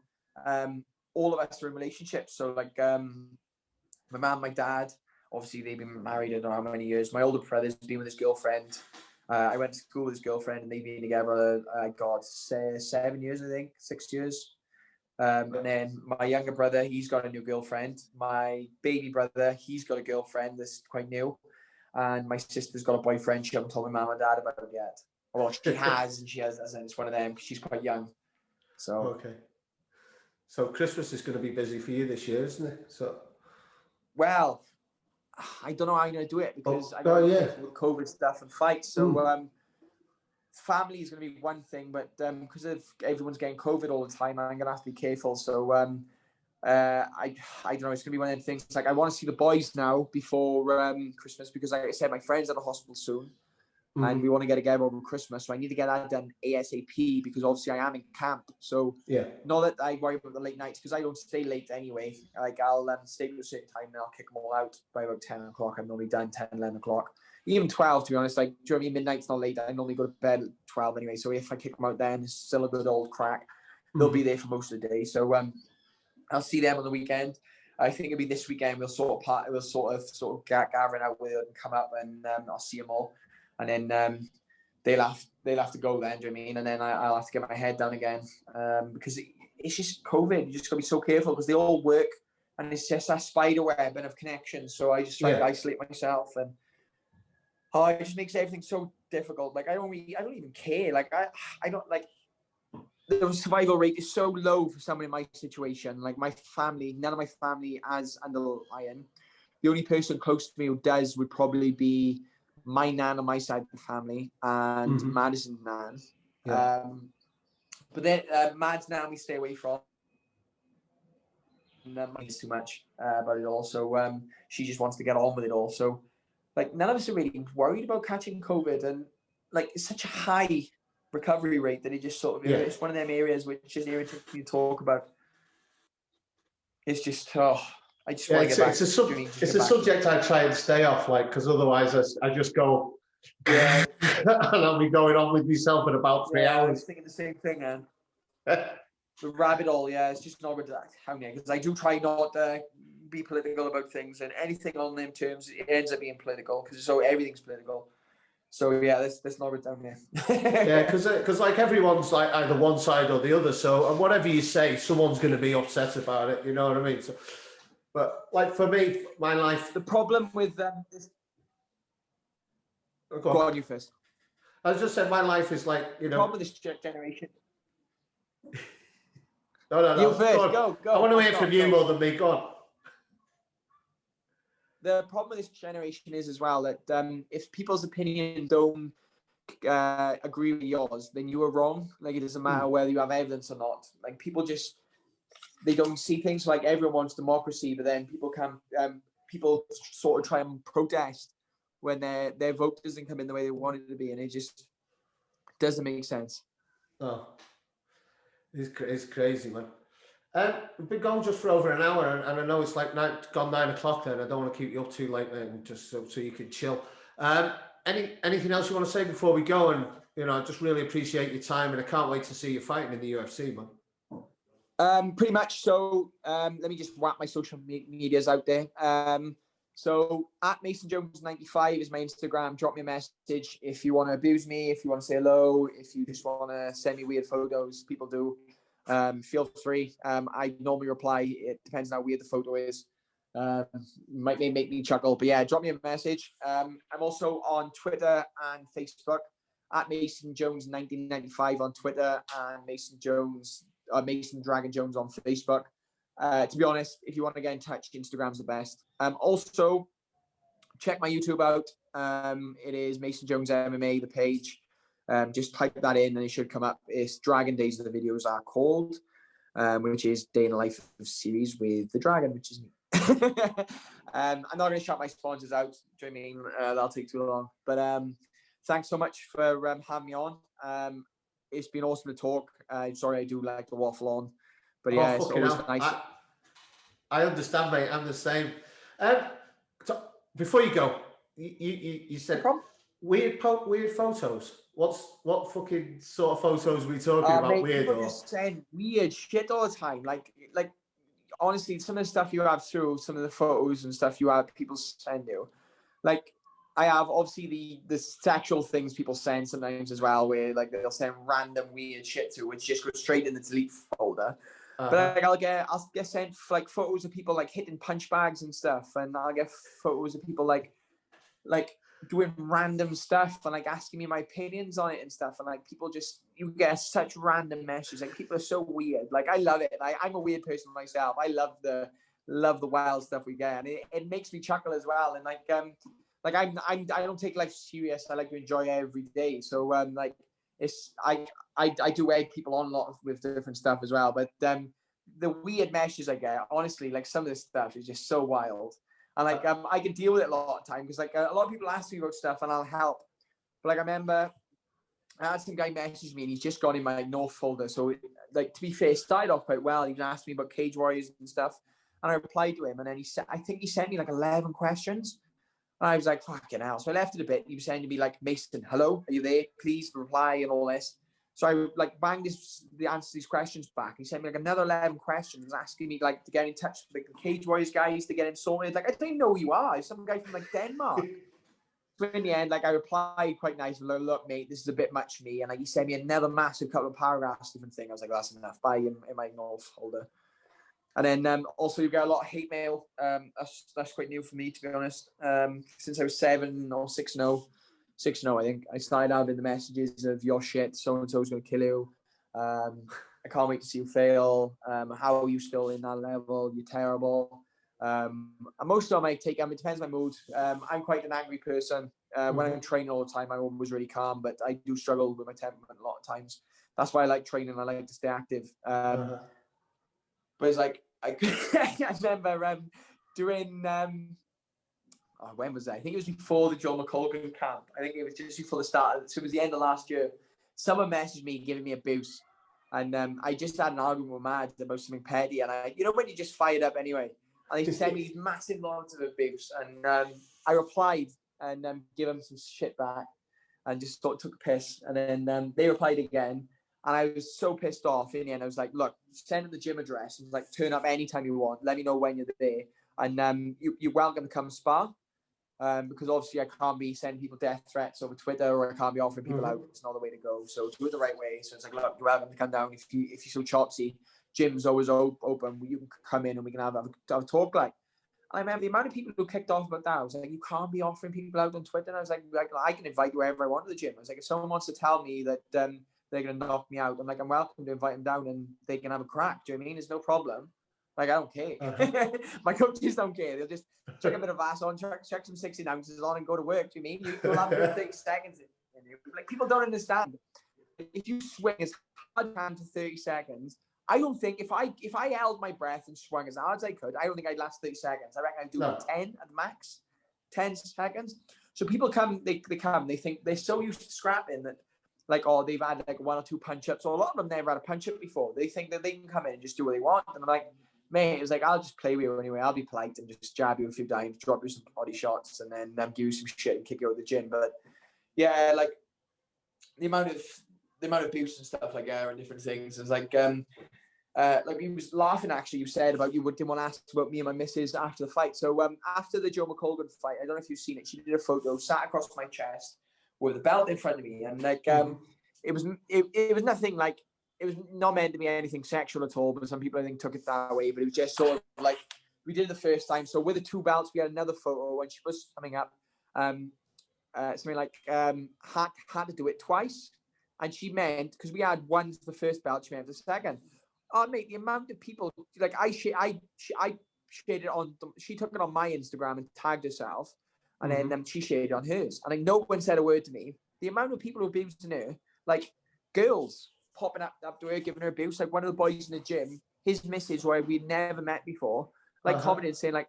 All of us are in relationships. So like my mum, my dad, obviously they've been married I don't know how many years. My older brother's been with his girlfriend. I went to school with his girlfriend, and they've been together, 7 years, I think, 6 years. And then my younger brother, he's got a new girlfriend. My baby brother, he's got a girlfriend that's quite new. And my sister's got a boyfriend. She hasn't told my mum and dad about it yet. Well, she has, and it's one of them because she's quite young. So okay. So Christmas is going to be busy for you this year, isn't it? So, well, I don't know how I'm going to do it because I don't know with COVID stuff and fights. So family is going to be one thing, but because of everyone's getting COVID all the time, I'm going to have to be careful. So I don't know. It's going to be one of them things. Like, I want to see the boys now before Christmas because, like I said, my friend's at the hospital soon. And we want to get together over Christmas. So I need to get that done ASAP because obviously I am in camp. So not that I worry about the late nights because I don't stay late anyway. Like, I'll stay to a certain time and I'll kick them all out by about 10 o'clock. I'm normally done 10, 11 o'clock. Even 12, to be honest. Like, do you know what I mean? Midnight's not late. I normally go to bed at 12 anyway. So if I kick them out then, it's still a good old crack. They'll be there for most of the day. So I'll see them on the weekend. I think it'll be this weekend. We'll sort of gathering out with it and come up, and I'll see them all. And then they'll have to go then, do you know what I mean? And then I'll have to get my head down again because it's just COVID. You just got to be so careful because they all work, and it's just that spider web and of connections. So I just try to isolate myself, and it just makes everything so difficult. Like, I don't even care. Like, I don't like. The survival rate is so low for someone in my situation. Like, my family, none of my family as underlying. The only person close to me who does would probably be my nan on my side of the family and Madison's nan. But then Mad's nan we stay away from. And mine's too much about it all. So she just wants to get on with it all. So, like, none of us are really worried about catching COVID. And, like, it's such a high recovery rate that it just sort of, it's one of them areas which is irritating to talk about. It's just, I just want to get back. It's a subject I try and stay off, like, because otherwise I just go, and I'll be going on with myself in about 3 hours. I was thinking the same thing, man. The rabbit hole, it's just not with that. Because I do try not to be political about things, and anything on them terms, it ends up being political because everything's political. So let's not it down there. Because like everyone's like either one side or the other. So and whatever you say, someone's going to be upset about it. You know what I mean? So But like for me, my life. The problem with this. Go on, you first. I was just saying, my life is like, you know. Problem with this generation. No. You first. Go. I want to hear from you more than me. Go on. The problem with this generation is as well that if people's opinion don't agree with yours, then you are wrong. Like, it doesn't matter whether you have evidence or not. Like, people just, they don't see things. Like, everyone wants democracy, but then people sort of try and protest when their vote doesn't come in the way they want it to be, and it just doesn't make sense. Oh, it's crazy, man. We've been going just for over an hour, and I know it's like gone 9 o'clock then. I don't want to keep you up too late, then, just so you can chill. Anything else you want to say before we go? And, you know, I just really appreciate your time, and I can't wait to see you fighting in the UFC, man. Pretty much. So let me just wrap my social medias out there. So at Mason Jones 95 is my Instagram. Drop me a message if you want to abuse me, if you want to say hello, if you just want to send me weird photos. People do. Feel free. I normally reply. It depends on how weird the photo is. Might make me chuckle, but yeah, drop me a message. I'm also on Twitter and Facebook at Mason Jones 1995 on Twitter, and Mason Dragon Jones on Facebook. To be honest, if you want to get in touch, Instagram's the best. Also, check my YouTube out. It is Mason Jones MMA, the page. Just type that in and it should come up. It's Dragon Days of the videos are called, which is Day in the Life of series with the Dragon, which is me. I'm not going to shout my sponsors out. Do you know what I mean? That'll take too long. But thanks so much for having me on. It's been awesome to talk. Sorry, I do like to waffle on. But yeah, it's always nice. I understand, mate. I'm the same. So before you go, you said weird photos. What fucking sort of photos are we talking about? Mate, weird people just send weird shit all the time. Like honestly, some of the stuff you have through, some of the photos and stuff you have, people send you. Like, I have obviously the sexual things people send sometimes as well, where like they'll send random weird shit through, which just goes straight in the delete folder. But like, I'll get sent like photos of people like hitting punch bags and stuff, and I'll get photos of people like doing random stuff and like asking me my opinions on it and stuff, and like people just, you get such random messages. Like, people are so weird. Like, I love it. I'm a weird person myself. I love the wild stuff we get, and it makes me chuckle as well. And I don't take life serious. I like to enjoy every day. So I do egg people on a lot with different stuff as well. But the weird messages I get, honestly, like some of this stuff is just so wild. And like I can deal with it a lot of time because like a lot of people ask me about stuff and I'll help. But like I remember I had some guy message me and he's just got in my North folder. So like, to be fair, it started off quite well. He was asking me about Cage Warriors and stuff, and I replied to him. And then I think he sent me like 11 questions. And I was like, fucking hell. So I left it a bit. And he was sending me like, Mason, hello, are you there? Please reply and all this. So I like banged the answer to these questions back. He sent me like another 11 questions asking me like to get in touch with like the Cage Warriors guys to get in sorted. Like, I don't even know who you are. Some guy from like Denmark. So in the end, like I replied quite nicely, like, look, mate, this is a bit much for me. And like he sent me another massive couple of paragraphs, different thing. I was like, that's enough. Bye in my North folder. And then also you get a lot of hate mail. That's quite new for me, to be honest. Since I was 7 or 6 I think, I started having the messages of your shit, so-and-so's going to kill you. I can't wait to see you fail. How are you still in that level? You're terrible. And most of them I take, it depends on my mood. I'm quite an angry person. When I'm training all the time, I'm always really calm, but I do struggle with my temperament a lot of times. That's why I like training. I like to stay active. But it's like, I remember doing, when was that? I think it was before the Joe McColgan camp. I think it was just before the start. So it was the end of last year. Someone messaged me giving me a boost. And I just had an argument with Mads about something petty. And when you just fired up anyway. And he sent me these massive loads of abuse. And I replied and gave him some shit back. And just took a piss. And then they replied again. And I was so pissed off in the end. I was like, look, send him the gym address and like turn up anytime you want. Let me know when you're there. And you're welcome to come spar. Because obviously I can't be sending people death threats over Twitter, or I can't be offering people out. It's not the way to go. So do it the right way. So it's like, look, you're welcome to come down if you're so chopsy. Gym's always open. You can come in and we can have a talk. Like, I remember the amount of people who kicked off about that. I was like, you can't be offering people out on Twitter. And I was like, I can invite you wherever I want to the gym. I was like, if someone wants to tell me that they're going to knock me out, I'm like, I'm welcome to invite them down and they can have a crack. Do you know what I mean? There's no problem. Like, I don't care. My coaches don't care. They'll just chuck a bit of ass on, chuck some 16 ounces on and go to work. Do you know what I mean? You'll have 30 seconds. Like, people don't understand. If you swing as hard as you can for 30 seconds, I don't think if I held my breath and swung as hard as I could, I don't think I'd last 30 seconds. I reckon I'd do 10 at the max, 10 seconds. So people come, they think they're so used to scrapping that, like, oh, they've had like 1 or 2 punch-ups, or a lot of them never had a punch-up before. They think that they can come in and just do what they want. And I'm like, mate, it was like, I'll just play with you anyway. I'll be polite and just jab you a few times, drop you some body shots, and then give you some shit and kick you out of the gym. But yeah, like the amount of abuse and stuff like that and different things. It's like he was laughing actually. You said about you didn't want to ask about me and my missus after the fight. So after the Joe McColgan fight, I don't know if you've seen it. She did a photo, sat across my chest with a belt in front of me, and like it was nothing like, it was not meant to be anything sexual at all. But some people I think took it that way. But it was just sort of like we did it the first time. So with the 2 belts, we had another photo when she was coming up. Something like had to do it twice. And she meant, because we had one for the first belt, she meant the second. Oh, mate, the amount of people, like I shared it on, she took it on my Instagram and tagged herself, and then she shared it on hers. And like, no one said a word to me. The amount of people who abused her, like girls popping up to her, giving her abuse. Like one of the boys in the gym, his missus, where we'd never met before, like commented saying like,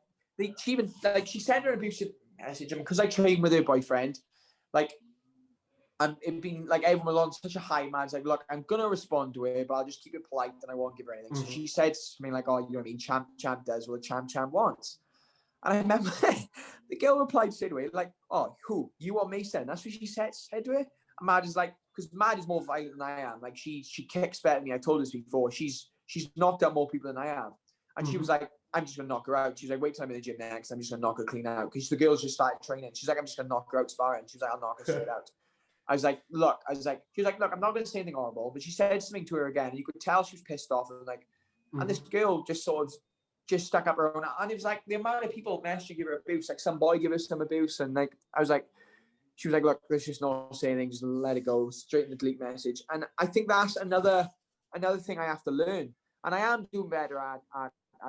she sent her an abusive message, and because I trained with her boyfriend, like, and it being like everyone was on such a high, man. It's like, look, I'm gonna respond to her, but I'll just keep it polite and I won't give her anything. So she said something like, "Oh, you know what I mean? Champ does what a champ wants." And I remember the girl replied straight away, like, "Oh, who? You or Mason?" That's what she said to her. And Mad is like, because Mad is more violent than I am. Like she kicks better than me. I told this before. She's knocked out more people than I have. And she was like, I'm just gonna knock her out. She's like, wait till I'm in the gym next. I'm just gonna knock her clean out. Because the girls just started training. She's like, I'm just gonna knock her out sparring. She was like, I'll knock her straight out. She was like, look, I'm not going to say anything horrible, but she said something to her again, and you could tell she was pissed off, and like, and this girl just sort of just stuck up her own, and it was like the amount of people managed to give her abuse, like some boy give her some abuse, and like, I was like, she was like, look, let's just not say anything, just let it go, straight in the delete message. And I think that's another thing I have to learn, and I am doing better at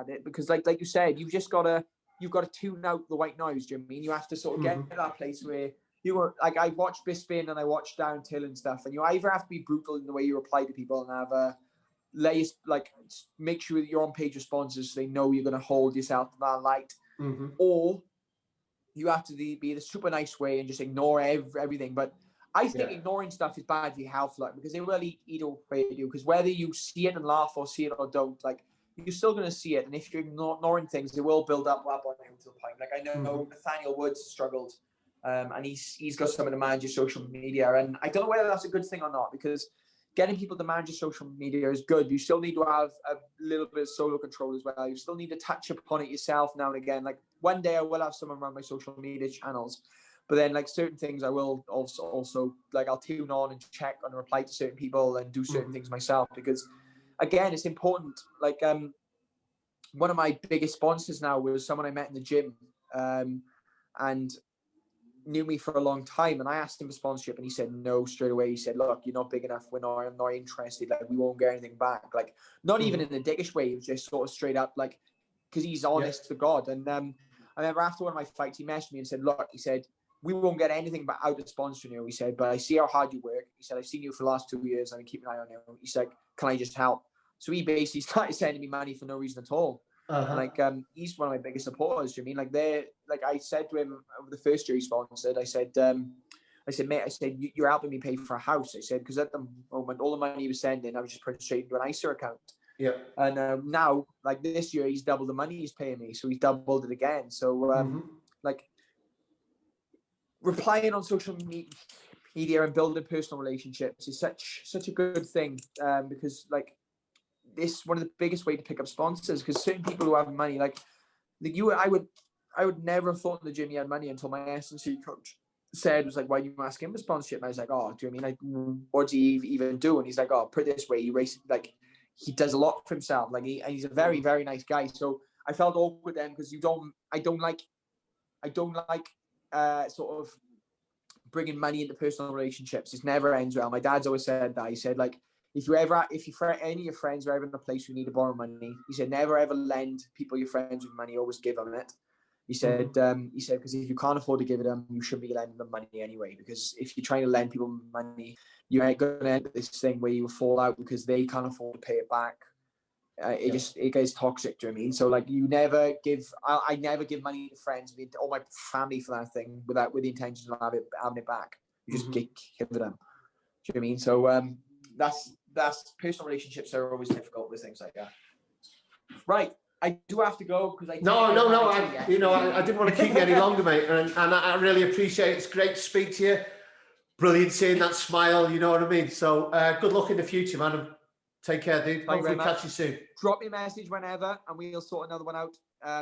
it, because like you said, you've got to tune out the white noise. Do you know what I mean? You have to sort of get to that place where you were like, I watched Bisping and I watched Downhill and stuff, and you either have to be brutal in the way you reply to people and have make sure that your on-page responses so they know you're going to hold yourself to that light, or you have to be the super nice way and just ignore everything. But I think ignoring stuff is bad for your health, like, because it will eat away at you. Because whether you see it and laugh or see it or don't, like, you're still going to see it. And if you're ignoring things, it will build up on you to the point. Like I know Nathaniel Woods struggled. And he's got someone to manage your social media. And I don't know whether that's a good thing or not, because getting people to manage your social media is good. You still need to have a little bit of solo control as well. You still need to touch upon it yourself now and again. Like one day I will have someone run my social media channels, but then like certain things I will also like, I'll tune on and check and reply to certain people and do certain things myself, because again, it's important. Like one of my biggest sponsors now was someone I met in the gym, and knew me for a long time, and I asked him for sponsorship and he said no straight away. He said, look, you're not big enough, I'm not interested, like we won't get anything back. Like not even in a dickish way, it was just sort of straight up, like, because he's honest to God. And I remember after one of my fights he messaged me and said, look, he said, we won't get anything but out of sponsoring you, he said, but I see how hard you work. He said, I've seen you for the last 2 years, I've been keeping an eye on you. He's like, can I just help? So he basically started sending me money for no reason at all. Like he's one of my biggest supporters. Do you mean like I said to him over the first year he sponsored, I said, mate, I said, you're helping me pay for a house. I said, because at the moment all the money he was sending, I was just putting straight into an ISA account. Yeah. And now, like this year, he's doubled the money he's paying me, so he's doubled it again. So like replying on social media and building personal relationships is such a good thing, because like, this one of the biggest way to pick up sponsors, because certain people who have money, like you, I would never have thought in the gym he had money until my S&C coach said, was like, why do you ask him for sponsorship? And I was like, oh, do you know what I mean? Like, what does he even do? And he's like, oh, put it this way, he does a lot for himself. Like he's a very, very nice guy. So I felt awkward then because I don't like sort of bringing money into personal relationships. It never ends well. My dad's always said that. He said, like, if any of your friends are ever in a place where you need to borrow money, he said, never ever lend people your friends with money. Always give them it. He said, because if you can't afford to give it them, you shouldn't be lending them money anyway. Because if you're trying to lend people money, you're going to end up this thing where you fall out because they can't afford to pay it back. It gets toxic. Do you know what I mean? So like, I never give money to friends or my family for that thing with the intention of having it back. You just give it them. Do you know what I mean? So that's personal relationships are always difficult with things like that. Right. I do have to go because I didn't want to keep you any longer, mate, and I really appreciate it. It's great to speak to you. Brilliant seeing that smile, you know what I mean? So good luck in the future, man, and take care, dude. Hopefully catch you soon. Drop me a message whenever and we'll sort another one out.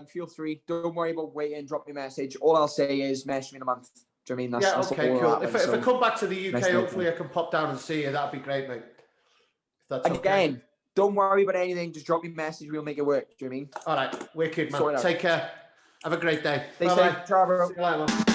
Feel free. Don't worry about waiting. Drop me a message. All I'll say is message me in a month. Do you know what I mean? That's okay, cool. If I come back to the UK, hopefully I can pop down and see you. That'd be great, mate. If that's okay. Don't worry about anything. Just drop me a message. We'll make it work. Do you know what I mean? All right. Wicked, man. Take care. Have a great day. Stay safe, Trevor. See you later, man.